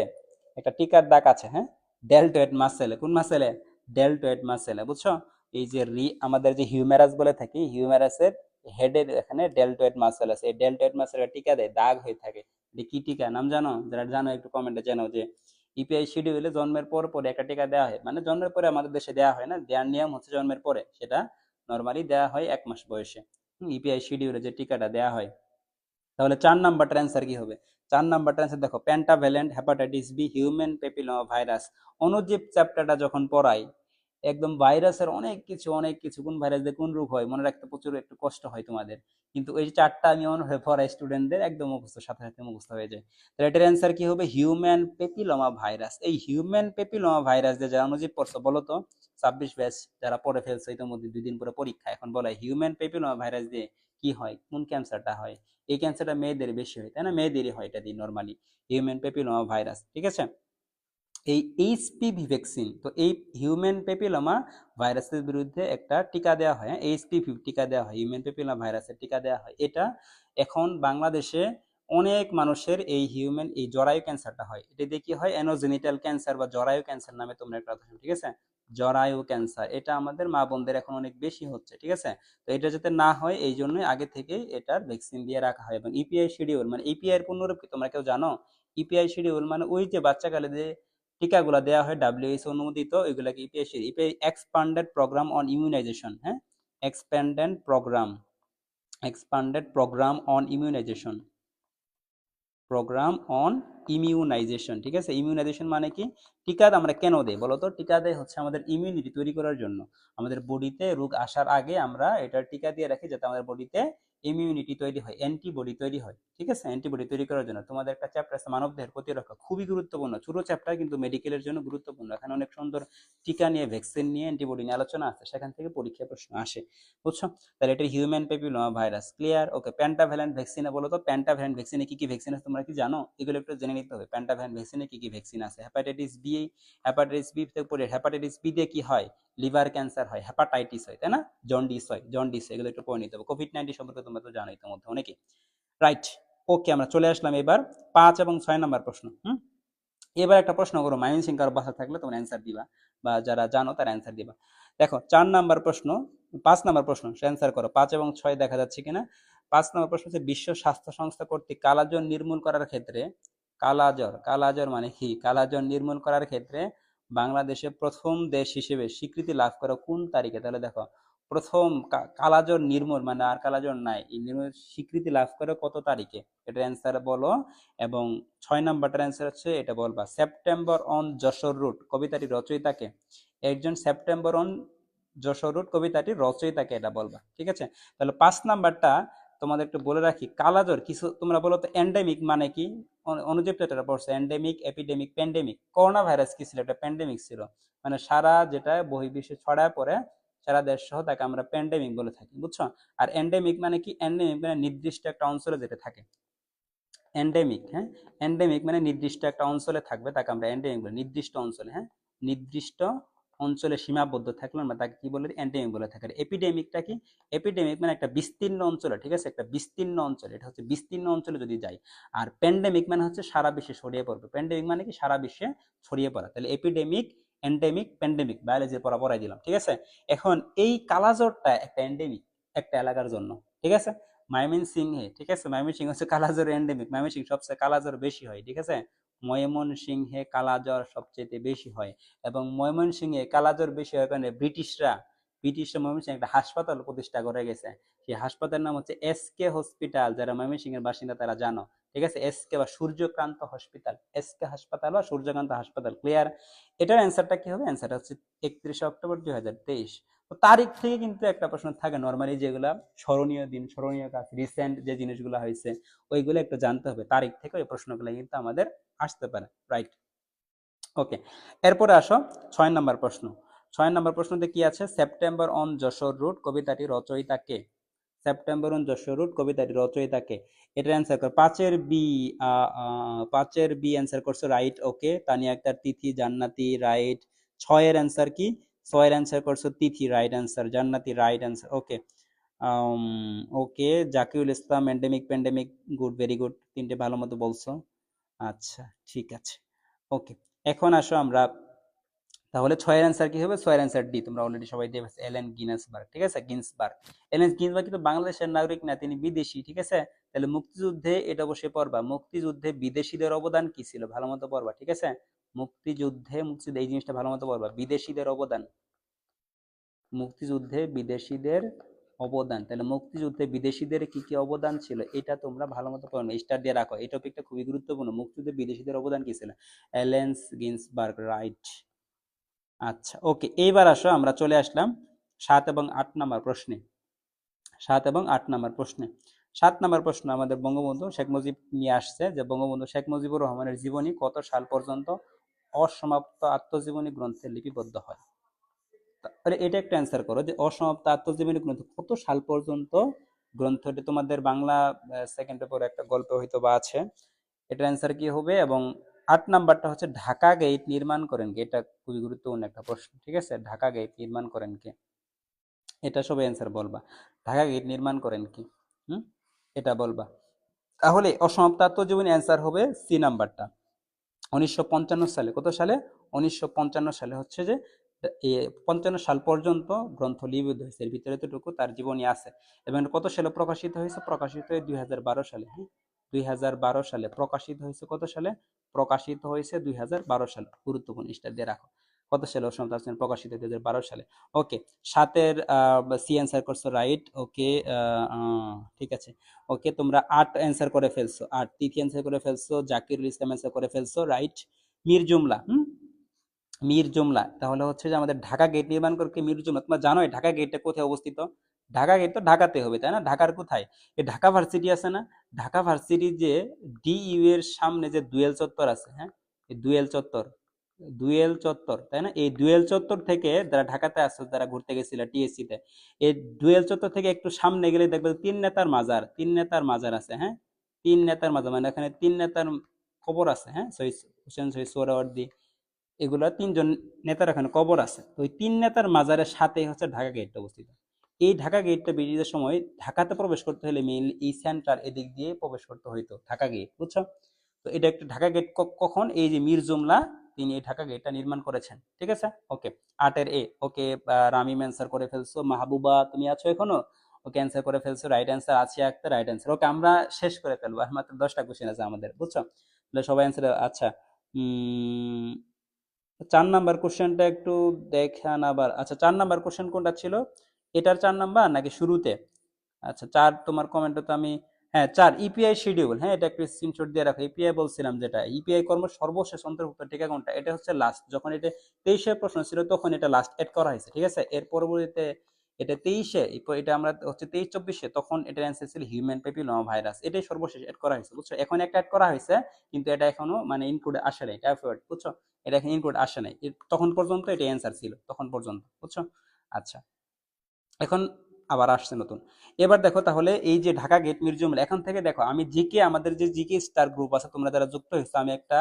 একটা টিকার দাগ আছে, হ্যাঁ? ডেল্টয়েড মাসেলে, কোন মাসেলে? ডেল্টয়েড মাসেলে, বুঝছো? এই যে আমাদের যে হিউমেরাস বলে থাকি, হিউমেরাসের হেডের এখানে ডেলটয়েড মাসেল আছে, এই ডেলটয়েড মাসেলটা টিকা দেয়, দাগ হয়ে থাকে। এটা কি টিকা নাম জানো? যারা জানো একটু কমেন্টে জানাও। যে ইপিআই শিডিউলে জন্মের পর পরে একটা টিকা দেওয়া হয়, মানে জন্মের পরে আমাদের দেশে দেওয়া হয় না, দেওয়ার নিয়ম হচ্ছে জন্মের পরে, সেটা নর্মালি দেওয়া হয় 1 মাস বয়সে। ইপিআই শিডিউলে যে টিকাটা দেওয়া হয়। তাহলে 4 নাম্বারটার অ্যান্সার কি হবে? 4 নাম্বারটার অ্যান্সার দেখো, pentavalent hepatitis B human papilloma virus. অণুজীব চ্যাপ্টারটা যখন পড়াই, একদম ভাইরাসের অনেক কিছু কোন ভাইরাস দিয়ে কোন রোগ হয় মনে রাখতে প্রচুর একটু কষ্ট হয় তোমাদের, কিন্তু ওই যে 4টা আমি অনুভব পড়াই স্টুডেন্টদের, একদম মুখস্থ, সাথে সাথে মুখস্থ হয়ে যায়। তাহলে এটার অ্যান্সার কি হবে? Human papilloma virus. এই হিউম্যান পেপিলোমা ভাইরাস দিয়ে যারা অণুজীব পড়ছো বলো তো, 26 ব্যাচ যারা পড়ে ফেলছো ইতিমধ্যে, 2 দিন পরে পরীক্ষা, এখন বলে হিউম্যান পেপিলোমা ভাইরাস দিয়ে কি হয়, কোন ক্যান্সারটা হয়? এই ক্যান্সারটা মেয়েদের বেশি হয়, তাই না? মেয়েদেরই হয় এটা দিয়ে নর্মালি, হিউম্যান পেপিলোমা ভাইরাস, ঠিক আছে? এই এইচপিভি ভ্যাকসিন, তো এই হিউম্যান পেপিলোমা ভাইরাসের বিরুদ্ধে একটা টিকা দেওয়া হয়, এইচপিভি টিকা দেওয়া হয়, হিউম্যান পেপিলোমা ভাইরাসের টিকা দেওয়া হয়। এটা এখন বাংলাদেশে অনেক মানুষের এই জরায়ু ক্যান্সারটা হয়। এটা দিয়ে কি হয়? অ্যানোজেনিটাল ক্যান্সার বা জরায়ু ক্যান্সার নামে তোমরা একটা কথা শুনো, ঠিক আছে? জরায়ু ক্যান্সার, এটা আমাদের মা বোনদের এখন অনেক বেশি হচ্ছে, ঠিক আছে? তো এটা যাতে না হয় এই জন্যই আগে থেকেই এটার ভ্যাকসিন দিয়ে রাখা হয়। এবং ইপিআই শিডিউল মানে ইপিআই এর পূর্ণরূপ কি তোমরা কেউ জানো? ইপিআই শিডিউল মানে ওই যে বাচ্চাকালে যে টিকাগুলো দেওয়া হয় ডাব্লিউএইচও অনুমোদিত, এগুলাকে EPI expanded programme on immunisation, হ্যাঁ, expanded programme, expanded programme on immunisation, programme on immunisation, ঠিক আছে? ইমিউনাইজেশন মানে কি? টিকা আমরা কেন দেই বলো তো? টিকা দেয় হচ্ছে আমাদের ইমিউনিটি তৈরি করার জন্য। আমাদের বডিতে রোগ আসার আগে আমরা এটার টিকা দিয়ে রাখি, যাতে আমাদের বডিতে ইমিউনিটি তৈরি হয়, অ্যান্টিবডি তৈরি হয়, ঠিক আছে? অ্যান্টিবডি তৈরি করার জন্য। তোমাদের একটা চ্যাপ্টার আছে মানবদেহের প্রতিরক্ষা, খুবই গুরুত্বপূর্ণ, ছোট চ্যাপ্টার কিন্তু মেডিকেলের জন্য গুরুত্বপূর্ণ। এখানে অনেক সুন্দর টিকা নিয়ে, ভ্যাকসিন নিয়ে, অ্যান্টিবডি নিয়ে আলোচনা আছে, সেখান থেকে পরীক্ষায় প্রশ্ন আসে, বুঝছো? তাহলে এটা হিউম্যান পেপিলোমা ভাইরাস, ক্লিয়ার? ওকে, পেন্টাভ্যালেন্ট ভ্যাকসিনে বলো তো, পেন্টাভ্যালেন্ট ভ্যাকসিনে কি কি ভ্যাকসিন আছে তোমরা কি জানো? এগুলো একটু জেনে নিতে হবে। পেন্টাভ্যালেন্ট ভ্যাকসিনে কি কি ভ্যাকসিন আছে? হেপাটাইটিস বি, হেপাটাইটিস বি থেকে পড়ে, হেপাটাইটিস বি দিয়ে কি হয়? লিভার ক্যান্সার হয়, হেপাটাইটিস হয়, তাই না? জন্ডিস হয়, জন্ডিস, এগুলো একটু পড়ে নিতে হবে। কোভিড-19 সম্পর্কে তোমরা তো জানো ইতিমধ্যে অনেকে, রাইট? ওকে, আমরা চলে আসলাম এবার 5 এবং 6 নাম্বার প্রশ্ন। এবার একটা প্রশ্ন করো, ময়মনসিংহ কারো বাসা থাকলে তোমরা অ্যান্সার দিবা, বা যারা জানো তারা অ্যান্সার দিবা। দেখো 4 নাম্বার প্রশ্ন, 5 নাম্বার প্রশ্ন অ্যান্সার করো। 5 এবং 6 দেখা যাচ্ছে কিনা? 5 নাম্বার প্রশ্ন হচ্ছে, বিশ্ব স্বাস্থ্য সংস্থা কর্তৃক কালাজ্বর নির্মূল করার ক্ষেত্রে, কালাজ্বর, কালাজ্বর মানে কি? কালাজ্বর নির্মূল করার ক্ষেত্রে বাংলাদেশে প্রথম দেশ হিসেবে স্বীকৃতি লাভ করা কোন তারিখে? তাহলে দেখো, প্রথম কালাজ্বর নির্মূল মানে আর কালাজ্বর নাই, এই নির্মূল স্বীকৃতি লাভ করে কত তারিখে? এটার অ্যান্সার বলো। এবং 6 নাম্বারটার অ্যান্সার হচ্ছে, এটা বলবা, সেপ্টেম্বর অন যশোর রুট কবিতাটির রচয়িতাকে। একজন সেপ্টেম্বর অন যশোর রুট কবিতাটির রচয়িতাকে, এটা বলবা, ঠিক আছে? তাহলে 5 নাম্বারটা তোমাদের একটু বলে রাখি, কালাজ্বর কিছু তোমরা বলো তো, এন্ডেমিক মানে কি? অনুজীব তো এটা পড়ছে, endemic, epidemic, pandemic. Corona virus কি ছিল? এটা প্যান্ডেমিক ছিল, মানে সারা যেটা বহির্বিশ্বে ছড়ায় পড়ে, সারা দেশ সহ, তাকে আমরা প্যান্ডেমিক বলে থাকি, বুঝছো? আর এন্ডেমিক মানে কি? এন্ডেমিক মানে নির্দিষ্ট একটা অঞ্চলে যেটা থাকে, এন্ডেমিক, হ্যাঁ, এন্ডেমিক মানে নির্দিষ্ট একটা অঞ্চলে থাকবে, তাকে আমরা এন্ডেমিক বলি, নির্দিষ্ট অঞ্চলে, হ্যাঁ, নির্দিষ্ট অঞ্চলে সীমাবদ্ধ থাকলে আমরা তাকে কি বলি? এন্ডেমিক বলে থাকি। আর এপিডেমিকটা কি? এপিডেমিক মানে একটা বিস্তীর্ণ অঞ্চলে, ঠিক আছে? একটা বিস্তীর্ণ অঞ্চলে, এটা হচ্ছে বিস্তীর্ণ অঞ্চলে যদি যায়। আর প্যান্ডেমিক মানে হচ্ছে সারা বিশ্বে ছড়িয়ে পড়বে। প্যান্ডেমিক মানে কি? সারা বিশ্বে ছড়িয়ে পড়া। তাহলে এপিডেমিক, এন্ডেমিক, প্যান্ডেমিক বায়োলজির পড়াই দিলাম, ঠিক আছে? এখন এই কালাজ্বরটা একটা এন্ডেমিক, একটা এলাকার জন্য, ঠিক আছে? ময়মনসিংহে, ঠিক আছে? ময়মনসিংহ হচ্ছে কালাজ্বর এন্ডেমিক, ময়মনসিংহ সবচেয়ে কালাজ্বর বেশি হয়, ঠিক আছে? ময়মনসিংহে কালাজ্বর সবচেয়ে বেশি হয়। এবং ময়মনসিংহে কালাজ্বর বেশি হয় কারণে ব্রিটিশরা ময়মনসিংহে একটা হাসপাতাল প্রতিষ্ঠা করে গেছে। সেই হাসপাতালের নাম হচ্ছে এসকে হসপিটাল। যারা ময়মনসিংহের বাসিন্দা তারা জানো, ঠিক আছে? এসকে বা সূর্যকান্ত হসপিটাল, এসকে হাসপাতাল বা সূর্যকান্ত হাসপাতাল, ক্লিয়ার? এটার অ্যান্সারটা কি হবে? অ্যান্সারটা হচ্ছে 31 অক্টোবর 2023। তো তারিখ থেকে কিন্তু একটা প্রশ্ন থাকে নর্মালি, যেগুলা স্মরণীয় দিন, স্মরণীয় কাজ, রিসেন্ট যে জিনিসগুলো হয়েছে, ওইগুলো একটু জানতে হবে। তারিখ থেকে ওই প্রশ্নগুলো কিন্তু আমাদের আসতে পারে, রাইট? ওকে, এরপরে আসো 6 নাম্বার প্রশ্ন। 6 নাম্বার প্রশ্নতে কি আছে? সেপ্টেম্বর অন যশোর রুট কবিতাটি রচয়িতাকে। সেপ্টেম্বর অন যশোর রুট কবিতাটি রচয়িতাকে, এটার অ্যান্সার কর। 5-এর বি, 5-এর বি অ্যান্সার করছো, right. Okay, Tania Akter, Tithi, Jannati, right. 6-এর অ্যান্সার কি? 6-এর অ্যান্সার করছো Tithi, right answer. Jannati, right answer. Okay, okay, Zakiul Islam, endemic, pandemic, good, very good, তিনটে ভালো মতো বলছো। আচ্ছা, ঠিক আছে। ওকে, এখন আসো আমরা তাহলে ছয়ের অ্যান্সার কি হবে? ছয়ের অ্যান্সার ডি। তোমরা অলরেডি সবাই দিয়ে ফেলছো, এলেন গিনেসবার্গ। ঠিক আছে, গিন্সবার্গ। এলেন গিন্সবার্গ কিন্তু বাংলাদেশের নাগরিক না, তিনি বিদেশি। ঠিক আছে, তাহলে মুক্তিযুদ্ধে এটা অবশ্যই পড়বা, মুক্তিযুদ্ধে বিদেশিদের অবদান কি ছিল, ভালো মতো পড়বা। ঠিক আছে, মুক্তিযুদ্ধে এই জিনিসটা ভালো মতো পড়বা, বিদেশিদের অবদান। মুক্তিযুদ্ধে বিদেশিদের অবদান, তাহলে মুক্তিযুদ্ধে বিদেশিদের কি কি অবদান ছিল এটা তোমরা ভালো মতো পড়ো, স্টার দিয়ে রাখো। এই টপিকটা খুবই গুরুত্বপূর্ণ, মুক্তিযুদ্ধে বিদেশিদের অবদান কি ছিল। এলেন গিন্সবার্গ, রাইট। আচ্ছা, ওকে, এইবার আসো আমরা চলে আসলাম 7 এবং 8 নাম্বার প্রশ্নে। 7 এবং 8 নাম্বার প্রশ্নে। 7 নাম্বার প্রশ্ন আমাদের বঙ্গবন্ধু শেখ মুজিব নিয়ে আসছে, যে বঙ্গবন্ধু শেখ মুজিবুর রহমানের জীবনী কত সাল পর্যন্ত অসমাপ্ত আত্মজীবনী গ্রন্থে লিপিবদ্ধ হয়। তাহলে এটা একটা অ্যান্সার করো, যে অসমাপ্ত আত্মজীবনী গ্রন্থ কত সাল পর্যন্ত গ্রন্থটি, তোমাদের বাংলা সেকেন্ড পেপারে একটা গল্প হয়তো বা আছে, এটার অ্যান্সার কি হবে। এবং 8 নাম্বারটা হচ্ছে ঢাকা গেট নির্মাণ করেন কে, এটা খুবই গুরুত্বপূর্ণ একটা প্রশ্ন। ঠিক আছে, ঢাকা গেট নির্মাণ করেন কে, এটা সবাই অ্যান্সার বলবা। ঢাকা গেট নির্মাণ করেন কি, হুম, এটা বলবা। তাহলে অসমাপ্ত আত্মজীবনী অ্যান্সার হবে সি নাম্বারটা। 1955 সালে, কত সালে? 1955 সালে হচ্ছে যে 55 সাল পর্যন্ত গ্রন্থ লিপিবদ্ধ হয়েছে, এর ভিতরে এতটুকু তার জীবনী আছে। এবং কত সালে প্রকাশিত হয়েছে? প্রকাশিত হয়ে 2012 সালে। হ্যাঁ, 2012 সালে প্রকাশিত হয়েছে। কত সালে প্রকাশিত হয়েছে? 2012 সালে। গুরুত্বপূর্ণ, স্টার দিয়ে রাখো। কত সালে অসমাপ্ত আত্মজীবনী প্রকাশিত? 2012 সালে। ওকে, 7-এর সি অ্যান্সার করছো, রাইট। ওকে, ঠিক আছে। ওকে, তোমরা 8 অ্যান্সার করে ফেলছো, 8 তিথি অ্যান্সার করে ফেলছো, জাকিরুল ইসলাম অ্যান্সার করে ফেলছো, রাইট। মীর জুমলা, মীর জুমলা, তাহলে হচ্ছে যে আমাদের ঢাকা গেট নির্মাণ করতে মীর জুমলা। তোমরা জানো ঢাকা গেটটা কোথায় অবস্থিত? ঢাকা গেট তো ঢাকাতে হবে, তাই না? ঢাকার কোথায়? এই ঢাকা ভার্সিটি আছে না, ঢাকা ভার্সিটি যে ডিইউ এর সামনে যে দুয়েল চত্বর আছে, হ্যাঁ, এই দুয়েল চত্বর, দুয়েল চত্বর, তাই না? এই দুয়েল চত্বর থেকে যারা ঢাকাতে আসছো, যারা ঘুরতে গেছিল টিএসসি তে, এই দুয়েল চত্বর থেকে একটু সামনে গেলে দেখবে তিন নেতার মাজার, তিন নেতার মাজার আছে। হ্যাঁ, তিন নেতার মাজার মানে এখানে তিন নেতার কবর আছে। হ্যাঁ, শহীদ হোসেন, শহীদ সোহরাওয়ার্দী, এগুলা তিনজন নেতার এখানে কবর আছে। তো ওই তিন নেতার মাজারের সাথেই হচ্ছে ঢাকা গেটটা অবস্থিত। এই ঢাকা গেটটা ব্রিটিশদের সময় ঢাকাতে প্রবেশ করতে হলে মেইনলি এই সেন্টার এদিক দিয়ে প্রবেশ করতে হইতো, ঢাকা গেট, বুঝছো? তো এটা একটা ঢাকা গেট কখন? এই যে মীর জুমলা, তিনি এই ঢাকা গেটটা নির্মাণ করেছেন। ঠিক আছে, ওকে। 8-এর এ, ওকে, রামিম অ্যান্সার করে ফেলছো। মাহবুবা, তুমি আছো এখনো? ওকে, অ্যান্সার করে ফেলছো, রাইট অ্যান্সার। আসিয়া আক্তার, রাইট অ্যান্সার। ওকে, আমরা শেষ করে ফেলবো, আর মাত্র 10টা কোশ্চেন আছে আমাদের, বুঝছো? তাহলে সবাই অ্যান্সার। আচ্ছা, উম 4 নাম্বার কোশ্চেনটা একটু দেখান আবার। আচ্ছা, 4 নাম্বার কোশ্চেন কোনটা ছিল? এটার 4 নাম্বার নাকি শুরুতে? আচ্ছা, 4 তোমার কমেন্টে তো আমি, হ্যাঁ 4 ইপিআই শিডিউল। হ্যাঁ, এটা একটু স্ক্রিনশট দিয়ে রাখো। ইপিআই বলছিলাম, যেটা ইপিআই কর্ম সর্বশেষ অন্তর্ভুক্ত টিকা কোনটা, এটা হচ্ছে লাস্ট। যখন এটা 23-এর প্রশ্ন ছিল তখন এটা লাস্ট এড করা হয়েছে। ঠিক আছে, এর পরবর্তীতে এটা 23-এ, এটা আমরা হচ্ছে 23-24-এ, তখন এটার অ্যান্সার ছিল হিউম্যান প্যাপিলোমা ভাইরাস, এটাই সর্বশেষ এড করা হয়েছে, বুঝছো? এখন একটা এড করা হয়েছে, কিন্তু এটা এখনো মানে ইনক্লুড আসে নাই, টাইফয়েড, বুঝছো? এটা এখন ইনক্লুড আসে নাই, তখন পর্যন্ত এটা অ্যান্সার ছিল, তখন পর্যন্ত, বুঝছো? আচ্ছা, এখন আবার আসছে নতুন। এবার দেখো তাহলে এই যে ঢাকা গেট মিউজিয়াম, এখন থেকে দেখো আমি জিকে, আমাদের যে জিকে স্টার গ্রুপ আছে, তোমরা যারা যুক্ত হয়েছো, আমি একটা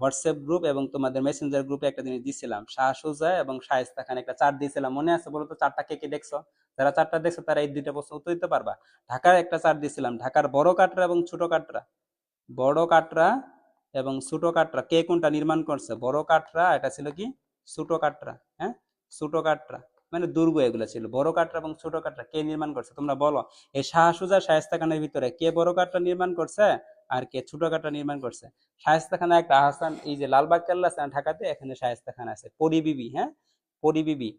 হোয়াটসঅ্যাপ গ্রুপ এবং তোমাদের মেসেঞ্জার গ্রুপে একটা জিনিস দিছিলাম, শাহ সুজা এবং শায়েস্তা খান, একটা চার্ট দিয়েছিলাম, মনে আছে বলো তো? চারটা কে কে দেখছো? যারা চারটা দেখছো তারা এই দুইটা প্রশ্ন উত্তর দিতে পারবা। ঢাকার একটা চার্ট দিয়েছিলাম, ঢাকার বড় কাটরা এবং ছোট কাটরা, বড় কাটরা এবং ছোট কাটরা কে কোনটা নির্মাণ করছে? বড় কাটরা, এটা ছিল কি ছোট কাটরা, হ্যাঁ, ছোট কাটরা, মানে দুর্গ এগুলো ছিল। বড় কাটরা এবং ছোট কাটরা কে নির্মাণ করছে তোমরা বলো? এই শাহ সুজা শায়েস্তা খানের ভিতরে কে বড় কাটরা নির্মাণ করছে আর কে ছোট কাটরা নির্মাণ করছে? শায়েস্তা খান একটা আহসান, এই যে লালবাগ কেল্লা আছে না ঢাকাতে, এখানে শায়েস্তা খান আছে। পরিবিবি, হ্যাঁ, পরিবিবি,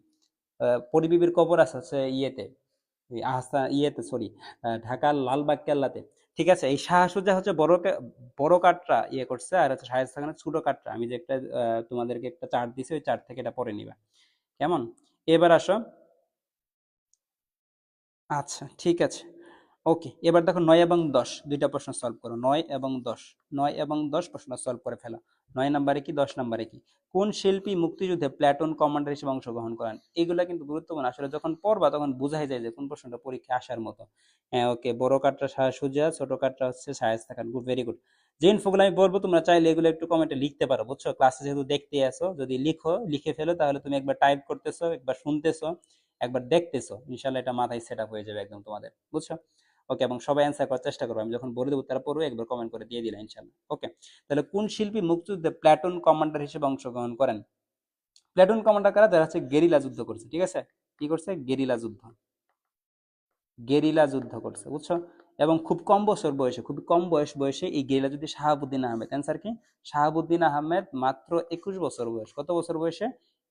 পরিবিবির কবর আছে হচ্ছে ইয়েতে, এই আহসান ইয়েতে, সরি, ঢাকার লালবাগ কেল্লাতে। ঠিক আছে, এই শাহ সুজা হচ্ছে বড় কাটরা ইয়ে করছে, আর হচ্ছে শায়েস্তা খানের ছোট কাটরা। আমি যে একটা তোমাদেরকে একটা চার্ট দিছি, ওই চার্ট থেকে এটা পড়ে নিবা, কেমন? এবার আসো। আচ্ছা, ঠিক আছে, ওকে। এবার দেখো 9 এবং 10 দুইটা প্রশ্ন সলভ করো। 9 এবং 10, 9 এবং 10 প্রশ্ন সলভ করে ফেলো। 9 নাম্বারে কি, 10 নাম্বারে কি? কোন শিল্পী মুক্তিযুদ্ধে প্ল্যাটুন কমান্ডার হিসেবে অংশগ্রহণ করেন? এগুলা কিন্তু গুরুত্বপূর্ণ, আসলে যখন পড়বা তখন বোঝাই যায় যে কোন প্রশ্নটা পরীক্ষায় আসার মতো। হ্যাঁ, ওকে, বড় কাটরা শাহ সুজা, ছোট কাটরা হচ্ছে Shaista Khan. Good, very good. যে ইনফোগুলো আমি বলবো তোমরা চাইলে এগুলো একটু কমেন্টে লিখতে পারো, বুঝছো? ক্লাসে যেহেতু দেখতে আসো, যদি লিখে ফেলো, তাহলে তুমি একবার টাইপ করতেছো, একবার শুনতেছো, একবার দেখতেছো, ইনশাল্লাহ এটা মাথায় সেট আপ হয়ে যাবে একদম তোমাদের, বুঝছো? ওকে, এবং সবাই অ্যান্সার করার চেষ্টা করবো, আমি যখন বলে দেবো তারা পড়বে, একবার কমেন্ট করে দিয়ে দিলাম ইনশাল্লাহ। ওকে, তাহলে কোন শিল্পী মুক্তিযুদ্ধে প্ল্যাটুন কমান্ডার হিসেবে অংশগ্রহণ করেন? প্লাটুন কমান্ডার কারা, যারা হচ্ছে গেরিলা যুদ্ধ করছে, ঠিক আছে, কি করছে, গেরিলা যুদ্ধ, গেরিলা যুদ্ধ করছে, বুঝছো। এবং খুব কম বছর বয়সে, খুব কম বয়সে এই গেরিলা যুদ্ধে শাহাবুদ্দিন আহমেদ, অ্যান্সার কি, শাহাবুদ্দিন আহমেদ মাত্র 21 বছর বয়স, কত বছর বয়সে,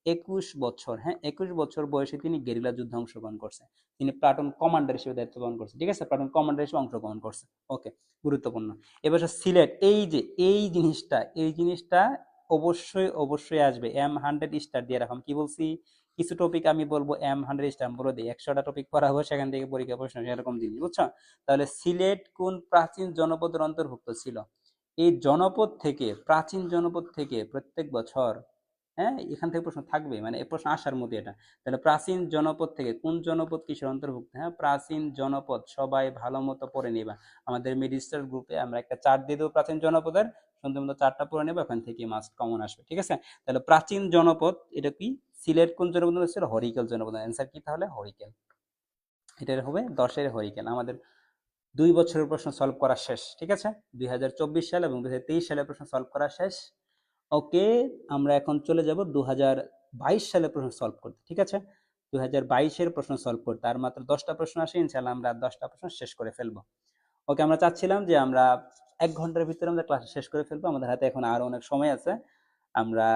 21 বছর, হ্যাঁ 21 বছর বয়সে তিনি গেরিলা যুদ্ধে অংশগ্রহণ করছে। তিনি প্লাটুন কমান্ডার হিসেবে দায়িত্ব পালন করছে, ঠিক আছে, প্লাটুন কমান্ডার হিসেবে অংশগ্রহণ করছে। ওকে, গুরুত্বপূর্ণ। এবার সিলেট, এই যে এই জিনিসটা অবশ্যই অবশ্যই আসবে। M100 স্টার দিয়ে রাখলাম, কি বলছি, কিছু টপিক আমি বলবো M100 স্টার বলে দিই, 100টা টপিক পড়াবো, সেখান থেকে পরীক্ষা প্রশ্ন এরকম জিনিস, বুঝছো। তাহলে সিলেট কোন প্রাচীন জনপদের অন্তর্ভুক্ত ছিল? এই জনপদ থেকে, প্রাচীন জনপদ থেকে প্রত্যেক বছর, হ্যাঁ এখান থেকে প্রশ্ন থাকবে, মানে এই প্রশ্ন আসার মতো এটা। তাহলে প্রাচীন জনপদ থেকে কোন জনপদ কিসের অন্তর্ভুক্ত, হ্যাঁ প্রাচীন জনপদ, সবাই ভালো মতো পড়ে নিবা। আমাদের মিডিস্টার গ্রুপে আমরা একটা চার্ট দিয়ে দেবো প্রাচীন জনপদের, সুন্দর মতো চারটা পড়ে নেবো, ওখান থেকে মাস্ট কমন আসবে, ঠিক আছে। তাহলে প্রাচীন জনপদ এটা কি, সিলেট কোন জনপদ ছিল, হরিকেল জনপদ, অ্যান্সার কি তাহলে, হরিকেল। এটার হবে 10-এর হরিকেল। আমাদের 2 বছরের প্রশ্ন সলভ করা শেষ, ঠিক আছে, 2024 সাল এবং 2023 সালের প্রশ্ন সলভ করা শেষ। ওকে, আমরা এখন চলে যাব 2022 সালের প্রশ্ন সলভ করতে, ঠিক আছে, 2022-এর প্রশ্ন সলভ করতে। আর মাত্র 10টা প্রশ্ন আসে, ইনশাল্লাহ আমরা 10টা প্রশ্ন শেষ করে ফেলবো। ওকে, আমরা চাচ্ছিলাম যে আমরা 1 ঘন্টার ভিতরে আমরা ক্লাস শেষ করে ফেলবো, আমাদের হাতে এখন আরো অনেক সময় আছে, আমরা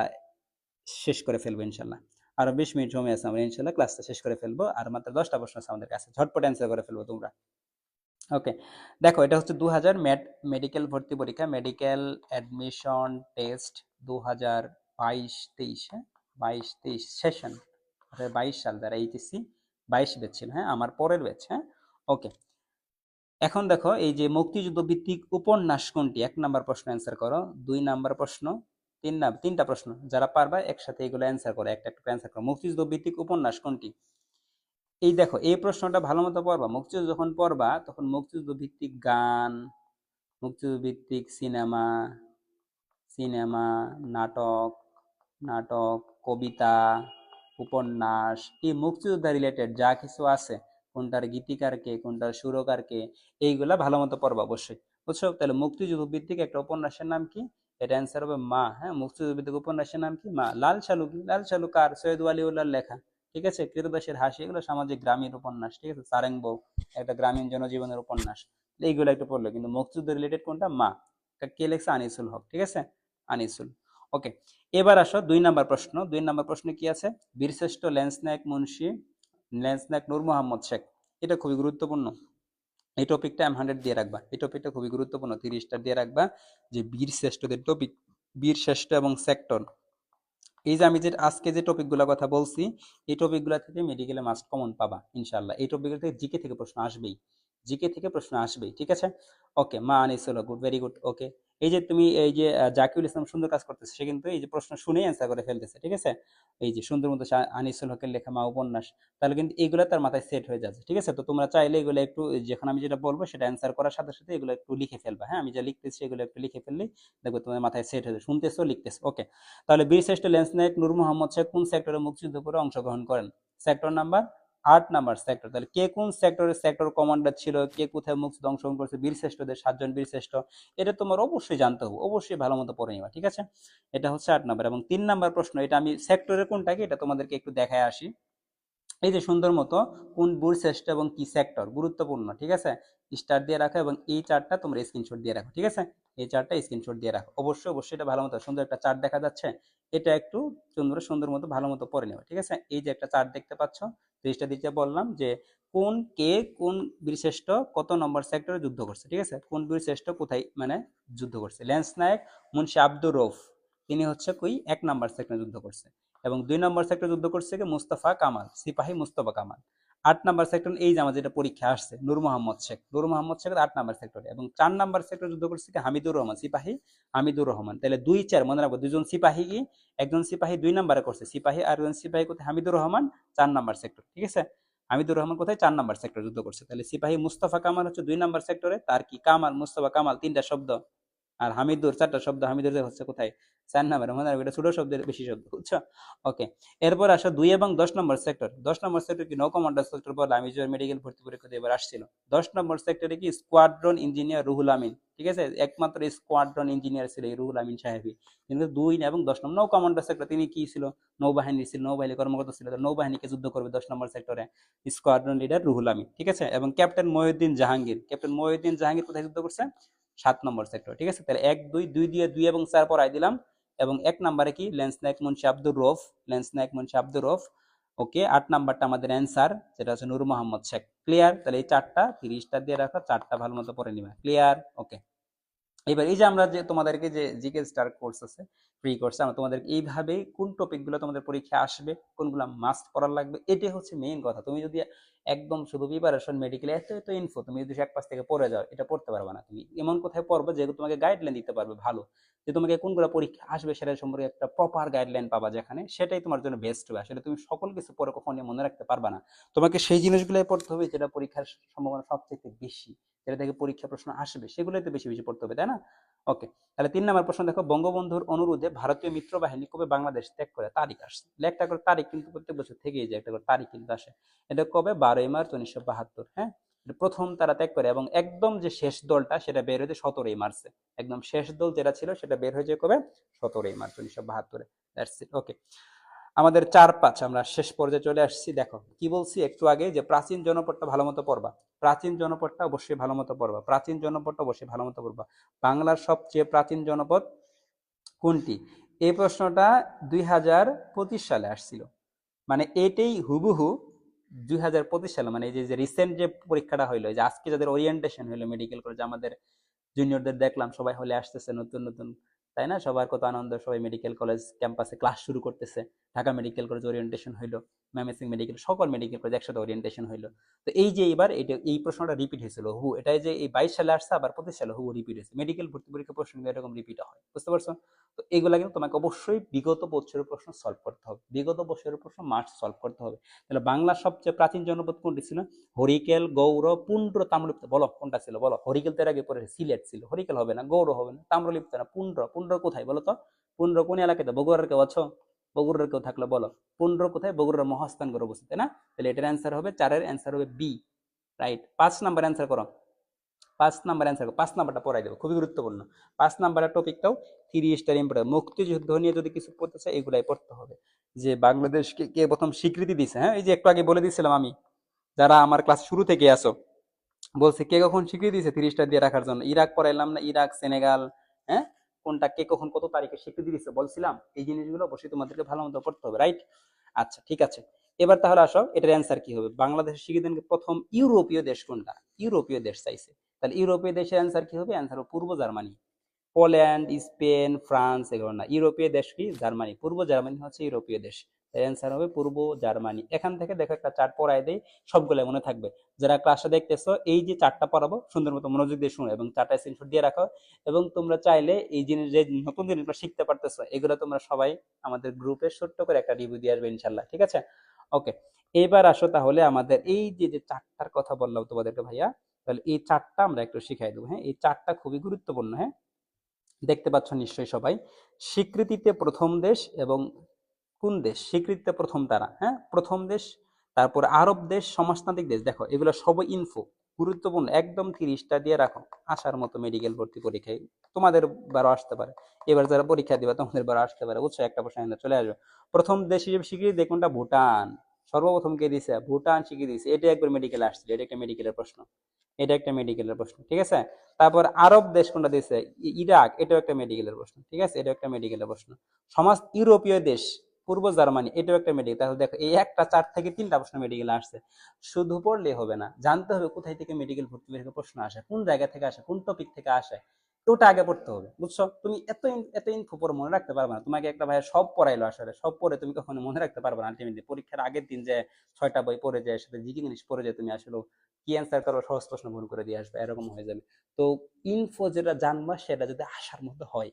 শেষ করে ফেলবো ইনশাল্লাহ। আরো 20 মিনিট সময় আছে, আমরা ইনশাল্লাহ ক্লাসটা শেষ করে ফেলবো। আর মাত্র 10টা প্রশ্ন আছে আমাদের কাছে, ঝটপট অ্যান্সার করে ফেলবো তোমরা। ওকে, দেখো এটা হচ্ছে 2000 মেডিকেল ভর্তি পরীক্ষা, মেডিকেল অ্যাডমিশন টেস্ট 2022-23, হ্যাঁ 22-23 সেশন, 2022 সাল, যারা এইচএসসি 22 ব্যাচ ছিল, হ্যাঁ আমার পরের ব্যাচ, হ্যাঁ। ওকে, এখন দেখো এই যে মুক্তিযুদ্ধ ভিত্তিক উপন্যাস কোনটি, 1 নাম্বার প্রশ্ন অ্যান্সার করো, 2 নাম্বার প্রশ্ন, 3টা প্রশ্ন, যারা পারবা একসাথে এগুলো অ্যান্সার করো, একটা একটা অ্যান্সার করো। মুক্তিযুদ্ধ ভিত্তিক উপন্যাস কোনটি, এই দেখো এই প্রশ্নটা ভালো মতো পড়বা, মুক্তিযুদ্ধ যখন পড়বা তখন মুক্তিযুদ্ধ ভিত্তিক গান, মুক্তিযুদ্ধ ভিত্তিক সিনেমা, সিনেমা, নাটক, নাটক, কবিতা, উপন্যাস, এই মুক্তিযোদ্ধা রিলেটেড যা কিছু আছে, কোনটার গীতিকার কে, কোনটার সুরকার কে, এইগুলা ভালো মতো পড়বা অবশ্যই, বুঝছো। তাহলে মুক্তিযুদ্ধ ভিত্তিক একটা উপন্যাসের নাম কি, এটা অ্যান্সার হবে মা, হ্যাঁ মুক্তিযুদ্ধ ভিত্তিক উপন্যাসের নাম কি, মা। লাল সালু কি, লাল সালু কার, সৈয়দ ওয়ালিউল্লাহর লেখা, ঠিক আছে। কৃতদাসের হাসি, এগুলো সামাজিক গ্রামীণ উপন্যাস, ঠিক আছে। সারেং বউ একটা গ্রামীণ জনজীবনের উপন্যাস, এইগুলো একটু পড়লো। কিন্তু মুক্তিযুদ্ধ রিলেটেড কোনটা, মা। কে লেখছে, আনিসুল হক, ঠিক আছে, আনিসুল। ওকে, এবার আসো 2 নাম্বার প্রশ্ন। 2 নাম্বার প্রশ্নে কি আছে, বীরশ্রেষ্ঠ ল্যান্সনায়ক মুন্সি, ল্যান্সনায়ক নূর মোহাম্মদ শেখ, এটা খুবই গুরুত্বপূর্ণ। এই টপিকটা M100 দিয়ে রাখবা, এই টপিকটা খুবই গুরুত্বপূর্ণ, 30টা দিয়ে রাখবা, যে বীর শ্রেষ্ঠদের টপিক, বীর শ্রেষ্ঠ এবং সেক্টর। এই যে আমি যে আজকে যে টপিকগুলোর কথা বলছি, এই টপিকগুলো থেকে মেডিকেলে মাস্ট কমন পাবা ইনশাল্লাহ। এই টপিকগুলো থেকে জিকে থেকে প্রশ্ন আসবেই, জিকে থেকে প্রশ্ন আসবেই, ঠিক আছে। ওকে, মা আনিস হলো, গুড, ভেরি গুড। ওকে, এই যে তুমি এই যে জাকিউল ইসলাম সুন্দর কাজ করতেছে, সে কিন্তু এই যে প্রশ্ন শুনেই অ্যান্সার করে ফেলতেছে, ঠিক আছে। এই যে সুন্দর মতো আনিসুল হকের লেখা মা উপন্যাস, তাহলে কিন্তু এইগুলো তার মাথায় সেট হয়ে যাচ্ছে, ঠিক আছে। তো তোমরা চাইলে এগুলো একটু, যখন আমি যেটা বলবো সেটা অ্যান্সার করার সাথে সাথে এগুলো একটু লিখে ফেলবা, হ্যাঁ আমি যা লিখতেছি এগুলো একটু লিখে ফেললেই দেখবে তোমার মাথায় সেট হয়ে যাবে, শুনতেছো লিখতেছো। ওকে, তাহলে বীরশ্রেষ্ঠ ল্যান্সনায়ক নূর মোহাম্মদ শেখ কোন সেক্টরে মুক্তিযুদ্ধ করে অংশগ্রহণ করেন, সেক্টর নাম্বার 8 নাম্বার সেক্টর। তাহলে কে কোন সেক্টরের সেক্টর কমান্ডার ছিল, কে কোথায় মুক্তিযুদ্ধ অংশগ্রহণ করেছে, বীরশ্রেষ্ঠদের 7 জন বীরশ্রেষ্ঠ, এটা তোমার অবশ্যই জানতে হবে, অবশ্যই ভালো মতো পড়ে নিবা, ঠিক আছে। এটা হচ্ছে 8 নাম্বার। এবং 3 নাম্বার প্রশ্ন, এটা আমি সেক্টরের কোনটা কি এটা তোমাদেরকে একটু দেখায় আসি। এই যে সুন্দর মতো কোন বীরশ্রেষ্ঠ এবং কি সেক্টর, গুরুত্বপূর্ণ, ঠিক আছে। স্টার দিয়ে রাখো এবং এই চার্টটা তোমরা স্ক্রিনশট দিয়ে রাখো, ঠিক আছে। এই চার্টটা স্ক্রিনশট দিয়ে রাখো, অবশ্যই অবশ্যই এটা ভালো মতো, সুন্দর একটা চার্ট দেখা যাচ্ছে, এটা একটু সুন্দর সুন্দর মতো ভালো মতো পড়ে নেবে, ঠিক আছে। এই যে একটা চার্ট দেখতে পাচ্ছ, ত্রিশটা দিতে বললাম যে কোন কে কোন বীরশ্রেষ্ঠ কত নম্বর সেক্টরে যুদ্ধ করছে, ঠিক আছে। কোন বীরশ্রেষ্ঠ কোথায় মানে যুদ্ধ করছে, ল্যান্স নায়ক মুন্সি আব্দুর রৌফ, তিনি হচ্ছে কই 1 নাম্বার সেক্টরে যুদ্ধ করছে। এবং 2 নম্বর সেক্টর যুদ্ধ করছে কি মুস্তাফা কামাল, সিপাহী মুস্তফা কামাল। 8 নাম্বার সেক্টর, এই যে আমার যেটা পরীক্ষা আসছে, নূর মোহাম্মদ শেখ, নূর মোহাম্মদ শেখ 8 নাম্বার সেক্টরে। এবং 4 নাম্বার সেক্টর যুদ্ধ করছে কি হামিদুর রহমান, সিপাহী হামিদুর রহমান। তাহলে 2-4 মনে রাখবো, দুজন সিপাহী কি, একজন সিপাহী 2 নাম্বারে করছে সিপাহী, আর একজন সিপাহী কোথায়, হামিদুর রহমান 4 নাম্বার সেক্টর, ঠিক আছে। হামিদুর রহমান কোথায়, 4 নাম্বার সেক্টর যুদ্ধ করছে। তাহলে সিপাহী মুস্তফা কামাল হচ্ছে 2 নাম্বার সেক্টরে, তার কি কামাল মুস্তফা কামাল 3টা শব্দ, আর হামিদুর 4টা শব্দ, হামিদুর যে হচ্ছে কোথায় 4 নম্বরে, মনে রাখবে এটা ছোট শব্দের বেশি শব্দ, বুঝছো? ওকে, এরপর আসো 2 এবং 10 নম্বর সেক্টর। 10 নম্বর সেক্টর কি নৌ কমান্ডার সেক্টর বলে, আমি যে মেডিকেল ভর্তি পরীক্ষা দিয়ে এবার আসছিল। 10 নম্বর সেক্টরে কি স্কোয়াড্রন ইঞ্জিনিয়ার রুহুল আমিন, ঠিক আছে, একমাত্র স্কোয়াড্রন ইঞ্জিনিয়ার ছিল এই রুহুল আমিন সাহেবই। কিন্তু 2 এবং 10 নম্বর নৌ কমান্ডার সেক্টর, তিনি কি ছিল, নৌবাহিনী ছিল, নৌবাহিনী কর্মকর্তা ছিল, নৌবাহিনীকে যুদ্ধ করবে 10 নম্বর সেক্টরে, স্কোয়াড্রন লিডার রুহুল আমিন, ঠিক আছে। এবং ক্যাপ্টেন মহিউদ্দিন জাহাঙ্গীর, ক্যাপ্টেন মহিউদ্দিন জাহাঙ্গীর কোথায় যুদ্ধ করছে, 7 নম্বর সেক্টর, ঠিক আছে। তাহলে 1 2 2 দিয়ে 2 এবং 4 পড়াই দিলাম। এবং 1 নম্বরে কি লেন্স নায়ক মুন্সি আব্দুর রউফ, লেন্স নায়ক মুন্সি আব্দুর রউফ। ওকে, 8 নাম্বারটা আমাদের অ্যান্সার, যেটা হচ্ছে নূর মোহাম্মদ শেখ। ক্লিয়ার? তাহলে এই 4টা 30টা দিয়ে রাখো, 4টা ভালো মতো পড়ে নিবা। ক্লিয়ার? ওকে। এবার এই যে আমরা যে তোমাদেরকে যে জিকে স্টার কোর্স আছে, ফ্রি কোর্স, আমরা তোমাদেরকে এইভাবে কোন টপিকগুলো তোমাদের পরীক্ষা আসবে, কোনগুলো মাস্ট পড়ার লাগবে, এটাই হচ্ছে মেইন কথা। তুমি যদি একদম শুধু প্রিপারেশন মেডিকেল এত এত ইনফো তুমি যদি এক পাশ থেকে পড়ে যাও, এটা পড়তে পারবে না। তুমি এমন কোথায় পড়বে যে তোমাকে গাইডলাইন দিতে পারবে ভালো, যে তোমাকে কোনগুলো পরীক্ষা আসবে সেটা সম্পর্কে একটা প্রপার গাইডলাইন পাবা, যেখানে সেটাই তোমার জন্য বেস্ট হবে। আসলে তুমি সকল কিছু পরে কখনোই মনে রাখতে পারবে না, তোমাকে সেই জিনিসগুলোই পড়তে হবে যেটা পরীক্ষার সম্ভাবনা সবচেয়ে বেশি, যেটা থেকে পরীক্ষা প্রশ্ন আসবে, সেগুলোই তো বেশি বেশি পড়তে হবে, তাই না? ওকে, তাহলে 3 নম্বর প্রশ্ন দেখো, বঙ্গবন্ধুর অনুরোধে ভারতীয় মিত্র বাহিনী কবে বাংলাদেশ ত্যাগ করে, তারিখ আসছে। একটা করে তারিখ কিন্তু প্রত্যেক বছর থেকেই যায়, একটা করে তারিখ কিন্তু আসে। এটা কবে, 12ই মার্চ 1972। হ্যাঁ, প্রথম তারা ত্যাগ করে, এবং একদম যে শেষ দলটা সেটা বের হয়েছে 17ই মার্চে। একদম শেষ দল যেটা ছিল সেটা বের হয়ে যায় কবে, 17ই মার্চ 1972। That's it. ওকে, আমাদের 4-5 আমরা শেষ পর্যায়ে চলে আসছি। দেখো কি বলছি একটু আগে, যে প্রাচীন জনপদটা ভালো মতো পড়বা, প্রাচীন জনপদটা অবশ্যই ভালো মতো পড়বা, প্রাচীন জনপদটা অবশ্যই ভালো মতো পড়বা। বাংলার সবচেয়ে প্রাচীন জনপদ কোনটি? এই প্রশ্নটা 2025 সালে আসছিল, মানে এটাই হুবহু 2025 সালে, মানে এই যে রিসেন্ট যে পরীক্ষাটা হইলো, যে আজকে যাদের ওরিয়েন্টেশন হইলো মেডিকেল কলেজে, আমাদের জুনিয়রদের দেখলাম সবাই হলে আসতেছে নতুন নতুন, তাই না? সবার কত আনন্দ, সবাই মেডিকেল কলেজ ক্যাম্পাসে ক্লাস শুরু করতেছে। ঢাকা মেডিকেল কলেজ ওরিয়েন্টেশন হইলো, ময়মনসিংহ মেডিকেল, সকল মেডিকেল কলেজ একসাথে ওরিয়েন্টেশন হইলো। তো এই যে এবার এটা এই প্রশ্নটা রিপিট হয়েছিল হু, এটাই যে এই 22 সালে আসছে, আবার 25 সালে হু রিপিট হয়েছে। মেডিকেল ভর্তি পরীক্ষা প্রশ্ন এরকম রিপিট হয়, বুঝতে পারছো? তো এইগুলা কিন্তু তোমাকে অবশ্যই বিগত বছরের প্রশ্ন সলভ করতে হবে, বিগত বছরের প্রশ্ন মাস্ট সলভ করতে হবে। তাহলে বাংলার সবচেয়ে প্রাচীন জনপদ কোনটি ছিল? হরিকেল, গৌড়, পুন্ড্র, তাম্রলিপ্ত। বলো কোনটা ছিল, বলো। হরিকেল তো এর আগে পরে সিলেট ছিল, হরিকেল হবে না, গৌড় হবে না, তাম্রলিপ্ত না, পুন্ড্র। পুন্ড্র কোথায় বলো তো? পুন্ড্র কোন এলাকাতে? বগুড়ার কেউ আছো? বগুড়ার কেউ থাকলে বলো। পুন্ড্র কোথায়? বগুড়ার মহাস্থান করে অবস্থিত, তাই না? তাহলে এটার অ্যান্সার হবে, 4-এর অ্যান্সার হবে বি। রাইট। 5 নাম্বার অ্যান্সার করো, 5 নাম্বার অ্যান্সার করো, 5 নাম্বারটা পড়াই দেবো, খুবই গুরুত্বপূর্ণ। 5 নাম্বারের টপিকটাও 3 স্টার ইম্পর্টেন্ট। মুক্তিযুদ্ধ নিয়ে যদি কিছু পড়তে চাই, এগুলাই পড়তে হবে। যে বাংলাদেশকে কে প্রথম স্বীকৃতি দিছে, হ্যাঁ, এই যে একটু আগে বলে দিয়েছিলাম আমি, যারা আমার ক্লাস শুরু থেকে আসো, বলছে কে কখন স্বীকৃতি দিয়েছে 3 স্টার দিয়ে রাখার জন্য। ইরাক পড়াইলাম না, ইরাক, সেনেগাল, হ্যাঁ, কোনটা কে কখন কত তারিখে স্বীকৃতি দিয়েছে বলছিলাম। এই জিনিসগুলো অবশ্যই তোমাদেরকে ভালো মতো পড়তে হবে, রাইট? আচ্ছা, ঠিক আছে। এবার তাহলে আসো, এটার অ্যান্সার কি হবে? বাংলাদেশের স্বীকৃতি প্রথম ইউরোপীয় দেশ কোনটা? ইউরোপীয় দেশ চাইছে, তাহলে ইউরোপীয় দেশের অ্যান্সার কি হবে? অ্যান্সার হবে পূর্ব জার্মানি। পোল্যান্ড, স্পেন, ফ্রান্স এগুলো না, ইউরোপীয় দেশ কি? জার্মানি। পূর্ব জার্মানি হচ্ছে ইউরোপীয় দেশ, তাই অ্যান্সার হবে পূর্ব জার্মানি। এখান থেকে দেখো একটা চার্ট পড়াই দেই, সবগুলো মনে থাকবে। যারা ক্লাসে দেখতেছো, এই যে চার্টটা পড়াবো সুন্দর মতো মনোযোগ দিয়ে শুনো, এবং চার্টটা স্ক্রিনশট দিয়ে রাখো। এবং তোমরা চাইলে এই জিনিস, যে নতুন জিনিসগুলো শিখতে পারতেছো, এগুলো তোমরা সবাই আমাদের গ্রুপে ছোট্ট করে একটা রিভিউ দিয়ে আসবে ইনশাল্লাহ, ঠিক আছে? ওকে, এবার আসো তাহলে আমাদের এই যে যে চার্টটার কথা বললাম তোমাদেরকে ভাইয়া, তাহলে এই চার্টটা আমরা একটু শিখাই দেবো। হ্যাঁ, এই চার্টটা খুবই গুরুত্বপূর্ণ। হ্যাঁ, দেখতে পাচ্ছ নিশ্চয়ই সবাই, স্বীকৃতিতে প্রথম দেশ এবং কোন দেশ স্বীকৃতিতে প্রথম, তারা, হ্যাঁ, প্রথম দেশ, তারপর আরব দেশ, সমাজতান্ত্রিক দেশ। দেখো এগুলো সবই ইনফো, গুরুত্বপূর্ণ, একদম 30টা দিয়ে রাখো, আসার মতো মেডিকেল ভর্তি পরীক্ষায় তোমাদের বারো আসতে পারে। এবার যারা পরীক্ষা দিবা তোমাদের বারো আসতে পারে, বুঝছো? একটা প্রশ্ন চলে আসবে। প্রথম দেশ হিসেবে স্বীকৃতি দেখুনটা ভুটান, সর্বপ্রথম কে দিছে? ভুটান স্বীকৃতি দিছে। এটা একবার মেডিকেল আসছে, এটা একটা মেডিকেলের প্রশ্ন, এটা একটা মেডিকেলের প্রশ্ন, ঠিক আছে? তারপর আরব দেশ কোনটা দিছে? ইরাক, এটাও একটা মেডিকেলের প্রশ্ন, ঠিক আছে, এটাও একটা মেডিকেলের প্রশ্ন। সমাজ ইউরোপীয় দেশ, পূর্ব জার্মানি, এটাও একটা মেডিকেল। তাহলে দেখো এই একটা 4 থেকে 3টা প্রশ্ন মেডিকেল আসছে। শুধু পড়লে হবে না, জানতে হবে কোথায় থেকে মেডিকেল ভর্তি পরীক্ষার প্রশ্ন আসে, কোন জায়গা থেকে আসে, কোন টপিক থেকে আসে, ওটা আগে পড়তে হবে, বুঝছো? তুমি এত ইনফো পরে মনে রাখতে পারবে না। তোমাকে একটা ভাই সব পড়াইলো, আসলে সব পড়ে তুমি কখনো মনে রাখতে পারবে না। আলটিমেটলি পরীক্ষার আগের দিন যে 6টা বই পড়ে যায়, সাথে জিকে জিনিস পড়ে যায়, তুমি আসলে কি অ্যান্সার করো, সহজ প্রশ্ন ভুল করে দিয়ে আসবে, এরকম হয়ে যাবে। তো ইনফো যেটা জানবা সেটা যদি আসার মধ্যে হয়,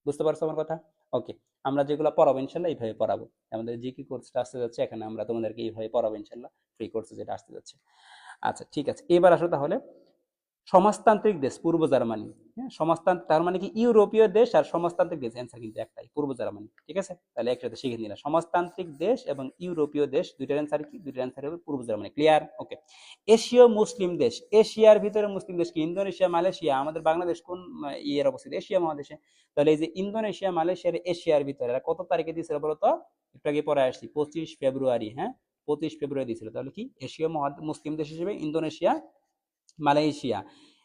বুঝতে পারছো আমার কথা? ওকে, আমরা যেগুলো পড়াবো ইনশাল্লাহ এইভাবে পড়াবো। আমাদের জিকে কোর্সটা আসতে যাচ্ছে, এখানে আমরা তোমাদেরকে এইভাবে পড়াবো ইনশাল্লাহ, ফ্রি কোর্সে যেটা আসতে যাচ্ছে। আচ্ছা, ঠিক আছে। এবার আসো তাহলে সমাজতান্ত্রিক দেশ পূর্ব জার্মানি। হ্যাঁ, সমাজতান্ত্রিক তার মানে কি ইউরোপীয় দেশ আর সমাজতান্ত্রিক দেশ, অ্যান্সার কিন্তু একটাই, পূর্ব জার্মানি। ঠিক আছে, তাহলে একসাথে শিখে নিলাম সমাজতান্ত্রিক দেশ এবং ইউরোপীয় দেশ, দুইটার অ্যান্সার কি, দুইটার অ্যান্সার হবে পূর্ব জার্মানি। ক্লিয়ার? ওকে। এশীয় মুসলিম দেশ, এশিয়ার ভিতরে মুসলিম দেশ কি, ইন্দোনেশিয়া, মালয়েশিয়া। আমাদের বাংলাদেশ কোন ইয়ের অবস্থিত, এশিয়া মহাদেশে। তাহলে এই যে ইন্দোনেশিয়া, মালয়েশিয়ার এশিয়ার ভিতরে কত তারিখে দিয়েছিল বলতো, একটু আগে পরে আসছি, 25 ফেব্রুয়ারি। হ্যাঁ, 25 ফেব্রুয়ারি দিয়েছিল। তাহলে কি এশীয় মুসলিম দেশ হিসেবে ইন্দোনেশিয়া, মালয়েশিয়া।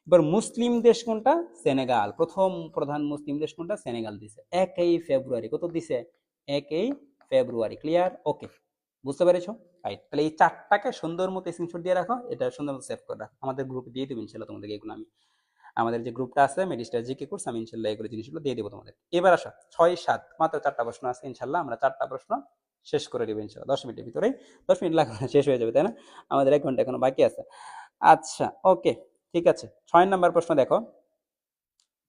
এবার মুসলিম দেশ কোনটা, সেনেগাল। প্রথম প্রধান মুসলিম দেশ কোনটা, সেনেগাল দিছে 1 ফেব্রুয়ারি। কত দিছে, 1 ফেব্রুয়ারি। ক্লিয়ার? ওকে, বুঝতে পেরেছো? রাইট। তাহলে এই চারটাকে সুন্দর মতো স্ক্রিনশট দিয়ে রাখো, এটা সুন্দর মতো সেভ করে রাখো, আমাদের গ্রুপে দিয়ে দেবো ইনশাল্লাহ তোমাদেরকে এগুলো। আমি আমাদের যে গ্রুপটা আছে মেডিস্টার জিকে কোর্স, আমি ইনশাল্লাহ এগুলো জিনিসগুলো দিয়ে দেবো তোমাদের। এবার আসো 6, 7, মাত্র 4টা প্রশ্ন আছে, ইনশাল্লাহ আমরা 4টা প্রশ্ন শেষ করে দেবো ইনশাল্লাহ 10 মিনিটের ভিতরেই। 10 মিনিট লাগবে না, শেষ হয়ে যাবে, তাই না? আমাদের 1 ঘন্টা এখনো বাকি আছে। আচ্ছা, ওকে, ঠিক আছে। 6 নম্বর প্রশ্ন দেখো,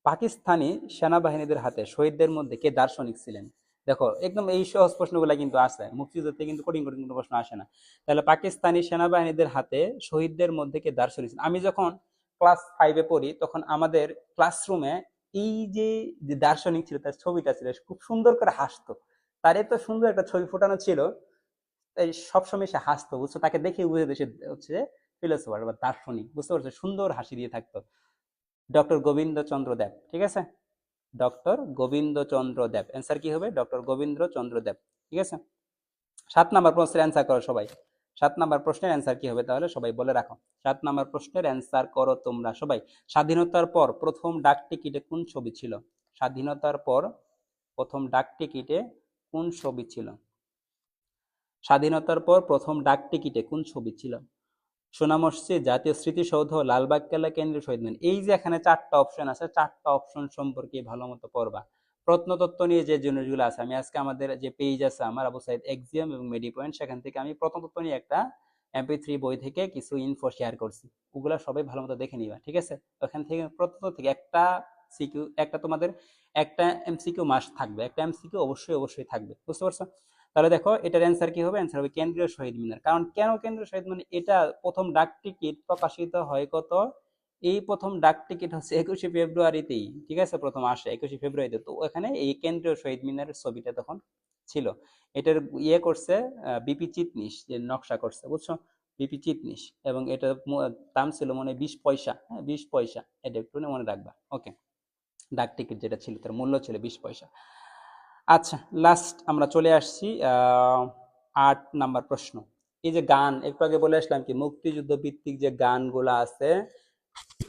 পাকিস্তানি সেনাবাহিনীদের হাতে শহীদদের মধ্যে কে দার্শনিক ছিলেন? দেখো একদম এই সহজ প্রশ্নগুলো কিন্তু আসে, মুক্তিযুদ্ধে কিন্তু কঠিন কঠিন কোনো প্রশ্ন আসে না। তাহলে পাকিস্তানি সেনাবাহিনীদের হাতে শহীদদের মধ্যে কে দার্শনিক ছিলেন? আমি যখন ক্লাস 5-এ পড়ি তখন আমাদের ক্লাসরুমে এই যে যে দার্শনিক ছিল তার ছবিটা ছিল, খুব সুন্দর করে হাসতো। তার এত সুন্দর একটা ছবি ফোটানো ছিল, এই সবসময় সে হাসতো, বুঝছো? তাকে দেখে বুঝে সে হচ্ছে ফিলোসফার বা দার্শনিক, বুঝতে পারছো? সুন্দর হাসি দিয়ে থাকতো, ডক্টর গোবিন্দচন্দ্র দেব। ঠিক আছে, ডক্টর গোবিন্দচন্দ্র দেব। অ্যান্সার কি হবে, ডক্টর গোবিন্দচন্দ্র দেব। ঠিক আছে। 7 নম্বর প্রশ্নের অ্যান্সার করো সবাই। 7 নম্বর প্রশ্নের অ্যান্সার কি হবে তাহলে সবাই বলে রাখো। 7 নম্বর প্রশ্নের অ্যান্সার করো তোমরা সবাই। স্বাধীনতার পর প্রথম ডাক টিকিটে কোন ছবি ছিল? স্বাধীনতার পর প্রথম ডাক টিকিটে কোন ছবি ছিল? স্বাধীনতার পর প্রথম ডাক টিকিটে কোন ছবি ছিল? সোনা মসজিদ, জাতীয় স্মৃতিসৌধ, লালবাগ কেল্লা, কেন্দ্রীয় শহীদ মিনার। এই যে এখানে 4টা অপশন আছে, 4টা অপশন সম্পর্কে ভালো মতো পড়বা। প্রত্নতত্ত্ব নিয়ে যে জিনিসগুলো আছে, আমি আজকে আমাদের যে পেজ আছে আমার আবু সাইদ এক্সিয়াম এবং মেডি পয়েন্ট, সেখান থেকে আমি প্রত্নতত্ত্ব নিয়ে একটা MP3 বই থেকে কিছু ইনফো শেয়ার করছি, ওগুলা সবাই ভালো মতো দেখে নিবা। ঠিক আছে, ওখান থেকে প্রত্নতত্ত্ব থেকে একটা সিকিউ, একটা তোমাদের একটা MCQ মাস্ট থাকবে, একটা MCQ অবশ্যই অবশ্যই থাকবে, বুঝতে পারছো? তাহলে দেখো এটার অ্যান্সার কি হবে, অ্যান্সার হবে কেন্দ্রীয় শহীদ মিনার। কারণ কেন কেন্দ্রীয় শহীদ মিনার, এটা প্রথম ডাক টিকিট প্রকাশিত হয় কত, এই প্রথম ডাক টিকিট হচ্ছে 21 ফেব্রুয়ারিতেই। ঠিক আছে, প্রথম আসে 21 ফেব্রুয়ারিতে। তো ওখানে এই কেন্দ্রীয় শহীদ মিনারের ছবিটা তখন ছিল। এটার ইয়ে করছে বিপি চিটনিস, যে নকশা করছে, বুঝছো? বিপি চিটনিস। এবং এটার দাম ছিল মনে হয় 20 পয়সা। হ্যাঁ, 20 পয়সা, এটা একটু মনে রাখবা। ওকে, ডাক টিকিট যেটা ছিল তার মূল্য ছিল 20 পয়সা। আচ্ছা, লাস্ট আমরা চলে আসছি 8 নম্বর প্রশ্ন। এই যে গান, একটু আগে বলে আসলাম কি মুক্তিযুদ্ধ ভিত্তিক যে গানগুলা আছে,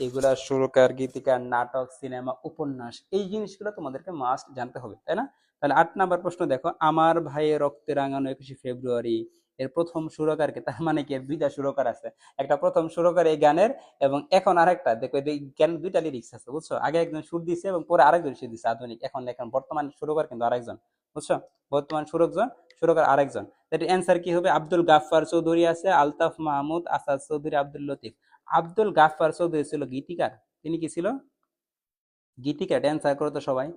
এগুলা সুরকার, গীতিকার, নাটক, সিনেমা, উপন্যাস, এই জিনিসগুলো তোমাদেরকে মাস্ট জানতে হবে, তাই না? তাহলে 8 নম্বর প্রশ্ন দেখো, আমার ভাইয়ের রক্তে রাঙানো 21 ফেব্রুয়ারি এর প্রথম সুরকারকে? তার মানে কি এর দুইটা সুরকার আছে, একটা প্রথম সুরকার এই গানের, এবং এখন আরেকটা দেখো, এই গান দুইটা লিরিক্স আছে, বুঝছো? আগে একজন সুর দিছে এবং পরে আরেকজন সুর দিছে আধুনিক। এখন দেখেন বর্তমান সুরকার কিন্তু আরেকজন, বুঝছো? বর্তমান সুরকার আরেকজন। এটার অ্যান্সার কি হবে, আব্দুল গাফফার চৌধুরী আছে, আলতাফ মাহমুদ, আসাদ চৌধুরী, আব্দুল লতিফ। আব্দুল গাফফার চৌধুরী ছিল গীতিকার। তিনি কি ছিল? গীতিকার। অ্যান্সার করো তো সবাই।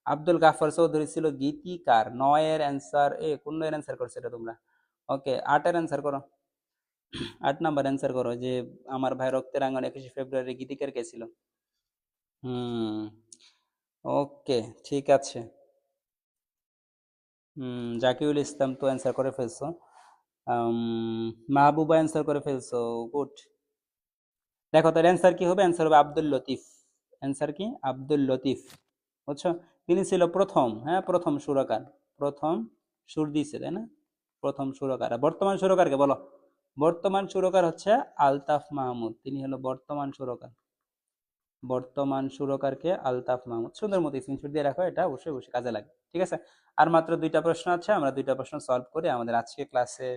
আব্দুল গাফফার চৌধুরী ছিল গীতিকার। 9 এর অ্যান্সার, কোন এর অ্যান্সার করছো এটা তোমরা? ওকে, 8-এর অ্যান্সার করো। 8 নম্বর অ্যান্সার করো, যে আমার ভাই রক্তে রাঙানো 21 ফেব্রুয়ারি গীতিকার কে ছিল? হুম, ওকে, ঠিক আছে। জাকিউল ইসলাম তো অ্যান্সার করে ফেলছো। মাহবুবা অ্যান্সার করে ফেলছো, গুড। দেখো তার অ্যান্সার কি হবে, অ্যান্সার হবে আব্দুল লতিফ। অ্যান্সার কি, আব্দুল লতিফ, বুঝছো? তিনি ছিল প্রথম, হ্যাঁ, প্রথম সুরকার, প্রথম সুর দিয়েছে, তাই না? প্রথম সুরকার। আর বর্তমান সুরকারকে বলো। বর্তমান সুরকার হচ্ছে আলতাফ মাহমুদ, তিনি হলো বর্তমান সুরকার। বর্তমান সুরকারকে আলতাফ মাহমুদ। সুন্দর মতো স্ক্রিনশট দিয়ে রাখো, এটা অবশ্যই অবশ্যই কাজে লাগবে। ঠিক আছে, আর মাত্র 2টা প্রশ্ন আছে, আমরা 2টা প্রশ্ন সলভ করে আমাদের আজকে ক্লাসে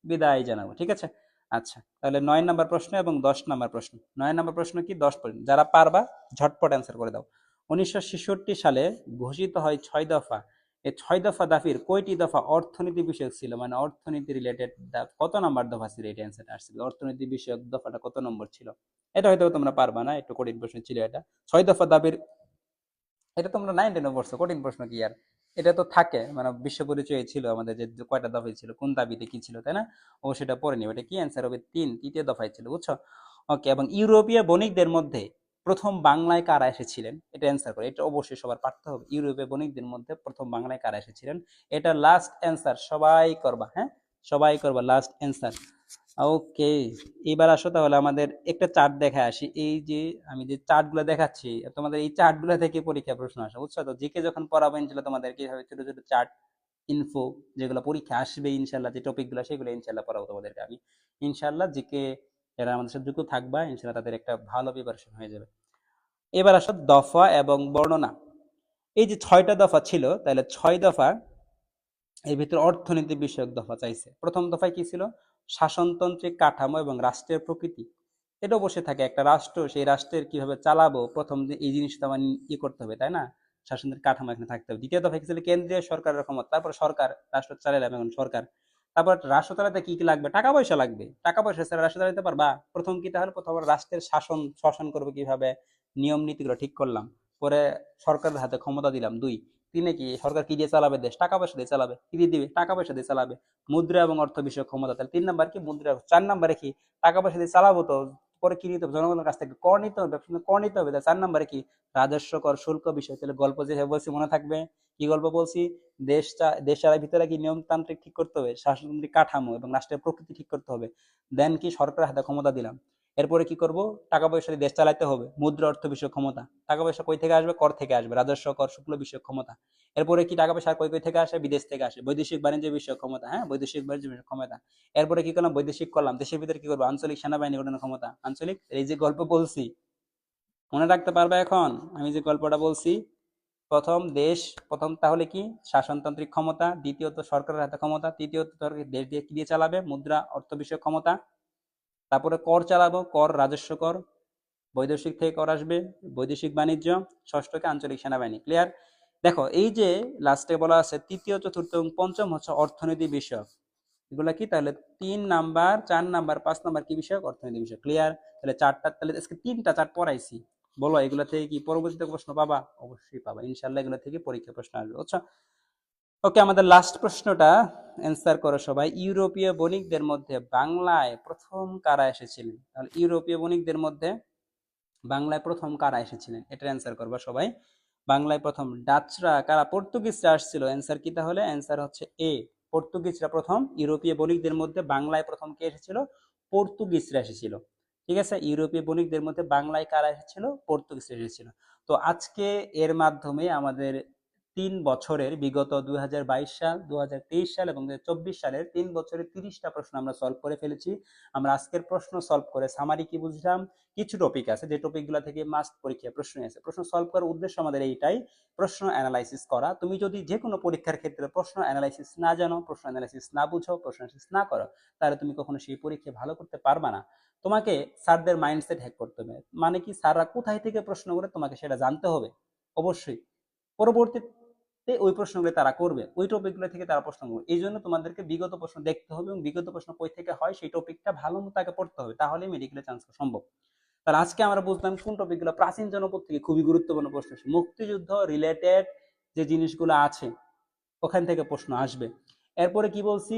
বিদায় জানাবো। ঠিক আছে, আচ্ছা, তাহলে 9 নম্বর প্রশ্ন এবং 10 নম্বর প্রশ্ন। 9 নম্বর প্রশ্ন কি, 10 পর্যন্ত যারা পারবা ঝটপট অ্যান্সার করে দাও। 1966 সালে ঘোষিত হয় 6 দফা। এই 6 দফা দাবির কয়টি দফা অর্থনীতি বিষয়ক ছিল, মানে অর্থনীতি রিলেটেড? কত নম্বর দফা ছিল, এটা অ্যান্সারটা আসছিল, অর্থনীতি বিষয়ক দফাটা কত নম্বর ছিল? এটা হয়তো তোমরা পারবা না, একটু কঠিন প্রশ্ন ছিল এটা। 6 দফা দাবির, এটা তোমরা 9-10 পড়ছো, কঠিন প্রশ্ন কি আর। এটা তো থাকে, মানে বিশ্ব পরিচয় ছিল আমাদের, যে কয়টা দফায় ছিল, কোন দাবিতে কি ছিল, তাই না? ও সেটা পড়ে নিও। এটা কি অ্যান্সার হবে 3, তৃতীয় দফায় ছিল, বুঝছো? ওকে, এবং ইউরোপীয় বণিকদের মধ্যে প্রথম বাংলায় কারা এসেছিলেন, এটা অ্যান্সার করে, এটা অবশ্যই সবার পারতে হবে। ইউরোপীয় বণিকদের মধ্যে প্রথম বাংলায় কারা এসেছিলেন, এটা লাস্ট অ্যান্সার, সবাই করবা, হ্যাঁ সবাই করবা, লাস্ট অ্যান্সার। ওকে, এবার আসো তাহলে আমাদের একটা চার্ট দেখে আসি। এই যে আমি যে চার্ট গুলো দেখাচ্ছি, তোমাদের এই চার্ট গুলো থেকে পরীক্ষা প্রশ্ন আসে, বুঝছো তো? জিকে যখন পড়াবো ইনশাল্লাহ তোমাদেরকে এইভাবে ছোট ছোট চার্ট ইনফো যেগুলো পরীক্ষা আসবে ইনশাল্লাহ, যে টপিক গুলো সেগুলো ইনশাল্লাহ পড়াবো তোমাদেরকে আমি ইনশাল্লাহ। জিকে যারা আমাদের সাথে যুক্ত থাকবা ইনশাল্লাহ তাদের একটা ভালো প্রিপারেশন হয়ে যাবে। এবার আসো দফা এবং বর্ণনা। এই যে 6টা দফা ছিল, তাহলে 6 দফা এর ভিতরে অর্থনীতি বিষয়ক দফা চাইছে। প্রথম দফায় কি ছিল? শাসনতান্ত্রিক কাঠামো এবং রাষ্ট্রের প্রকৃতি। এটা বসে থাকে একটা রাষ্ট্র, সেই রাষ্ট্রের কিভাবে চালাবো প্রথম এই জিনিসটা আমার করতে হবে, তাই না? শাসনের কাঠামো এখানে থাকতে হবে। দ্বিতীয় দফায় কি ছিল? কেন্দ্রীয় সরকারের ক্ষমতা, তারপর সরকার, রাষ্ট্র চালাইলাম এখন সরকার। তারপর রাষ্ট্র চালাতে কি কি লাগবে? টাকা পয়সা লাগবে। টাকা পয়সা ছাড়া রাষ্ট্র চালাতে পারবা? প্রথম কি তাহলে? প্রথম রাষ্ট্রের শাসন করবে কিভাবে, নিয়ম নীতিগুলো ঠিক করলাম। পরে সরকারের হাতে ক্ষমতা দিলাম। দুই, তিনে কি সরকার কি দিয়ে চালাবে? দেশ টাকা পয়সা দিয়ে চালাবে। কি দিয়ে দিবে? টাকা পয়সা দিয়ে চালাবে। মুদ্রা এবং অর্থ বিষয়ক ক্ষমতা, তাহলে 3 নাম্বার কি? মুদ্রা। 4 নাম্বারে কি? টাকা পয়সা দিয়ে চালাবো তো, পরে কি নিতে হবে? জনগণের কাছ থেকে কর নিতে হবে, ব্যবসা কর নিতে হবে। তাহলে 4 নাম্বারে কি? রাজস্ব কর, শুল্ক বিষয়। তাহলে গল্প যে বলছি মনে থাকবে? কি গল্প বলছি? দেশ চালার ভিতরে কি নিয়মতান্ত্রিক ঠিক করতে হবে, শাসনতান্ত্রিক কাঠামো এবং রাষ্ট্রের প্রকৃতি ঠিক করতে হবে। দেন কি? সরকারের হাতে ক্ষমতা দিলাম। এরপরে কি করব? টাকা পয়সা দিয়ে দেশ চালাতে হবে, মুদ্রা অর্থ বিষয়ক ক্ষমতা। টাকা পয়সা কই থেকে আসবে? কর থেকে আসবে, রাজস্ব কর, শুল্ক বিষয়ক ক্ষমতা। এরপরে কি? টাকা পয়সা কই কই থেকে আসে? বিদেশ থেকে আসে, বৈদেশিক বাণিজ্য বিষয়ক ক্ষমতা, হ্যাঁ বৈদেশিক বাণিজ্য বিষয়ক ক্ষমতা। এরপরে কি করলাম? বৈদেশিক করলাম, দেশের ভিতরে কি করবো? আঞ্চলিক সেনাবাহিনী গঠনের ক্ষমতা, আঞ্চলিক। এই যে গল্প বলছি মনে রাখতে পারবে এখন আমি যে গল্পটা বলছি? প্রথম দেশ, প্রথম তাহলে কি? শাসনতান্ত্রিক ক্ষমতা, দ্বিতীয়ত সরকারের হাতে ক্ষমতা, তৃতীয়ত দেশ দিয়ে কি দিয়ে চালাবে? মুদ্রা অর্থ বিষয়ক ক্ষমতা। তারপরে কর চালাবো, কর, রাজস্ব কর, বৈদেশিক থেকে কর আসবে, বৈদেশিক বাণিজ্য। ষষ্ঠকে আঞ্চলিক সেনাবাহিনী। ক্লিয়ার? দেখো এই যে লাস্টে বলা আছে তৃতীয়, চতুর্থ এবং পঞ্চম হচ্ছে অর্থনীতি বিষয়ক। এগুলা কি? তাহলে 3 নাম্বার, 4 নাম্বার, 5 নাম্বার কি বিষয়ক? অর্থনীতি বিষয়। ক্লিয়ার? তাহলে চারটা, তাহলে আজকে 3টা চার্ট পড়াইছি। বলো এগুলা থেকে কি পরবর্তীতে প্রশ্ন পাবা? অবশ্যই পাবা ইনশাল্লাহ, এগুলো থেকে পরীক্ষা প্রশ্ন আসবে। আচ্ছা, ওকে, আমাদের লাস্ট প্রশ্নটা অ্যান্সার করো সবাই। ইউরোপীয় বণিকদের মধ্যে বাংলায় প্রথম কারা এসেছিলেন? তাহলে ইউরোপীয় বণিকদের মধ্যে বাংলায় প্রথম কারা এসেছিলেন, এটার অ্যান্সার করবা সবাই। বাংলায় প্রথম ডাচরা, কারা? পর্তুগিজরা আসছিল। অ্যান্সার কি তাহলে? অ্যান্সার হচ্ছে এ, পর্তুগিজরা প্রথম। ইউরোপীয় বণিকদের মধ্যে বাংলায় প্রথম কে এসেছিল? পর্তুগিজরা এসেছিল। ঠিক আছে, ইউরোপীয় বণিকদের মধ্যে বাংলায় কারা এসেছিল? পর্তুগিজরা এসেছিল। তো আজকে এর মাধ্যমে আমাদের 3 বছরের, বিগত 2022 সাল, 2023 সাল এবং 2024 সালের 3 বছরের 30টা প্রশ্ন আমরা সলভ করে ফেলেছি। আমরা আজকের প্রশ্ন সলভ করে সামারি কি বুঝলাম? কিছু টপিক আছে যে টপিকগুলো থেকে মাস্ট পরীক্ষায় প্রশ্ন আছে। প্রশ্ন সলভ করার উদ্দেশ্য আমাদের এইটাই, প্রশ্ন অ্যানালাইসিস করা। তুমি যদি যে কোনো পরীক্ষার ক্ষেত্রে প্রশ্ন অ্যানালাইসিস না জানো, প্রশ্ন অ্যানালাইসিস না বুঝো, প্রশ্ন অ্যানালাইসিস না করো, তাহলে তুমি কখনো সেই পরীক্ষায় ভালো করতে পারবা না। তোমাকে স্যারদের মাইন্ডসেট হ্যাক করতে হবে। মানে কি? স্যাররা কোথায় থেকে প্রশ্ন করে তোমাকে সেটা জানতে হবে অবশ্যই। পরবর্তীতে ওই প্রশ্নগুলো তারা করবে, ওই টপিকগুলো থেকে তারা প্রশ্ন করবে। এই জন্য তোমাদেরকে বিগত প্রশ্ন দেখতে হবে এবং বিগত প্রশ্ন কই থেকে হয় সেই টপিকটা ভালো মতো আগে পড়তে হবে, তাহলেই মেডিকেলে চান্স সম্ভব। তাহলে আজকে আমরা বুঝলাম কোন টপিকগুলো প্রাচীন জনপদ থেকে খুবই গুরুত্বপূর্ণ প্রশ্ন আসে। মুক্তিযুদ্ধ রিলেটেড যে জিনিসগুলো আছে ওখান থেকে প্রশ্ন আসবে। এরপরে কি বলছি?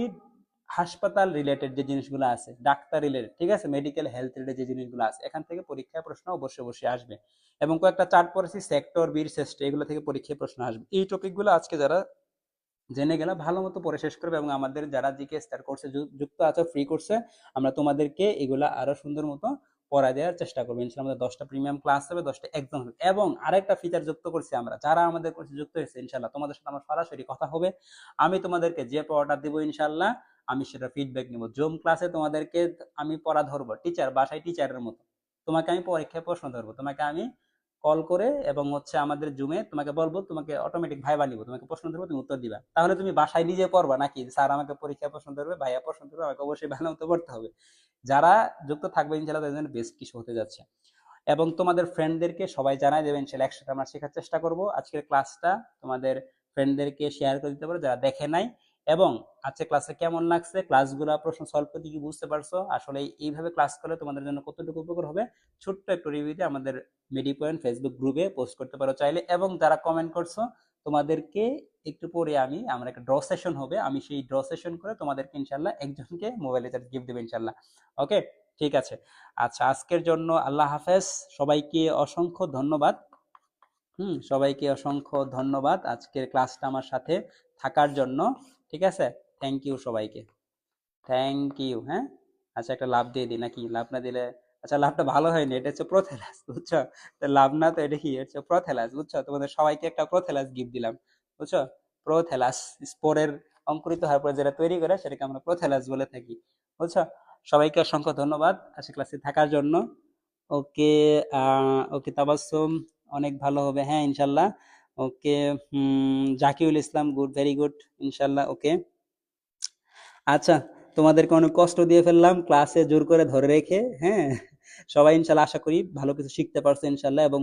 হাসপাতাল রিলেটেড যে জিনিসগুলো আছে, ডাক্তার রিলেটেড, ঠিক আছে, মেডিকেল হেলথ রিলেটেড যে জিনিসগুলো আছে, এখান থেকে পরীক্ষায় প্রশ্ন অবশ্যই অবশ্যই আসবে। এবং কয়েকটা চার্ট পড়েছি, সেক্টর, বীর শ্রেষ্ঠ, এগুলো থেকে পরীক্ষায় প্রশ্ন আসবে। এই টপিকগুলো আজকে যারা জেনে গেলে ভালো মতো পড়ে শেষ করবে। এবং আমাদের যারা জিকে স্টার কোর্সে যুক্ত আছে, ফ্রি কোর্সে, আমরা তোমাদেরকে এগুলা আরো সুন্দর মতো পড়া দেওয়ার চেষ্টা করবো ইনশাল্লাহ। আমাদের 10টা প্রিমিয়াম ক্লাস হবে, 10টা এক্সাম হবে। এবং আরেকটা ফিচার যুক্ত করছি আমরা, যারা আমাদের কোর্সে যুক্ত হয়েছে ইনশাল্লাহ তোমাদের সাথে আমার সরাসরি কথা হবে। আমি তোমাদেরকে যে পড়াটা দিব ইনশাল্লাহ, আমি সেটা ফিডব্যাক নিব। জুম ক্লাসে তোমাদেরকে আমি পড়া ধরবো, টিচার বাসায় টিচারের মতো। তোমাকে আমি পরীক্ষায় প্রশ্ন ধরবো, তোমাকে আমি কল করে এবং হচ্ছে আমাদের জুমে তোমাকে বলবো, তোমাকে অটোমেটিক ভাইবা নিব, তোমাকে প্রশ্ন ধরবো, তুমি উত্তর দিবা। তাহলে তুমি বাসায় নিজে পড়বা নাকি স্যার আমাকে পরীক্ষায় প্রশ্ন ধরবে, ভাইয়া প্রশ্ন ধরবে? আমাকে অবশ্যই ভালো মতো পড়তে হবে। যারা যুক্ত থাকবে ইনশাল্লাহ তাদের জন্য বেস্ট কিছু হতে যাচ্ছে। এবং তোমাদের ফ্রেন্ডদেরকে সবাই জানাই দেবেন ইনশাল্লাহ, একসাথে আমরা শেখার চেষ্টা করব। আজকের ক্লাসটা তোমাদের ফ্রেন্ডদেরকে শেয়ার করে দিতে পারো যারা দেখে নাই। এবং আজকে ক্লাসে কেমন লাগছে, ক্লাসগুলো প্রশ্ন সলভ করতে কি বুঝতে পারছো, আসলে এইভাবে ক্লাস করলে তোমাদের জন্য কতটুকু উপকার হবে, ছোট্ট একটু রিভিউতে আমাদের মেডি পয়েন্ট ফেসবুক গ্রুপে পোস্ট করতে পারো চাইলে। এবং যারা কমেন্ট করছো তোমাদেরকে একটু পরে আমরা একটা ড্র সেশন হবে, আমি সেই ড্র সেশন করে তোমাদেরকে ইনশাল্লাহ একজনকে মোবাইল রিচার্জ গিফট দেবো ইনশাল্লাহ। ওকে, ঠিক আছে। আচ্ছা, আজকের জন্য আল্লাহ হাফেজ। সবাইকে অসংখ্য ধন্যবাদ। সবাইকে অসংখ্য ধন্যবাদ আজকের ক্লাসটা আমার সাথে থাকার জন্য। ঠিক আছে, থ্যাংক ইউ সবাইকে। Thank you. হ্যাঁ, আচ্ছা, একটা লাভ দিয়ে দিই নাকি? লাভ না দিলে, আচ্ছা লাভটা ভালো হয়নি, এটা হচ্ছে প্রোথেলাস, বুঝছো? তো লাভ না, তো এটা কি, এটা হচ্ছে প্রোথেলাস, বুঝছো? তোমাদের সবাইকে একটা প্রোথেলাস গিফট দিলাম, বুঝছো? প্রোথেলাস, স্পোরের অঙ্কুরিত হওয়ার পর যেটা তৈরি করে সেটাকে আমরা প্রোথেলাস বলে থাকি, বুঝছো? সবাইকে অসংখ্য ধন্যবাদ আজকে ক্লাসে থাকার জন্য। ওকে, ওকে তাবাসসুম, অনেক ভালো হবে, হ্যাঁ ইনশাল্লাহ। ওকে, জাকিউল ইসলাম, গুড, ভেরি গুড, ইনশাল্লাহ। ওকে, আচ্ছা, তোমাদেরকে অনেক কষ্ট দিয়ে ফেললাম ক্লাসে জোর করে ধরে রেখে, হ্যাঁ। সবাই ইনশাল্লাহ আশা করি ভালো কিছু শিখতে পারছো ইনশাল্লাহ, এবং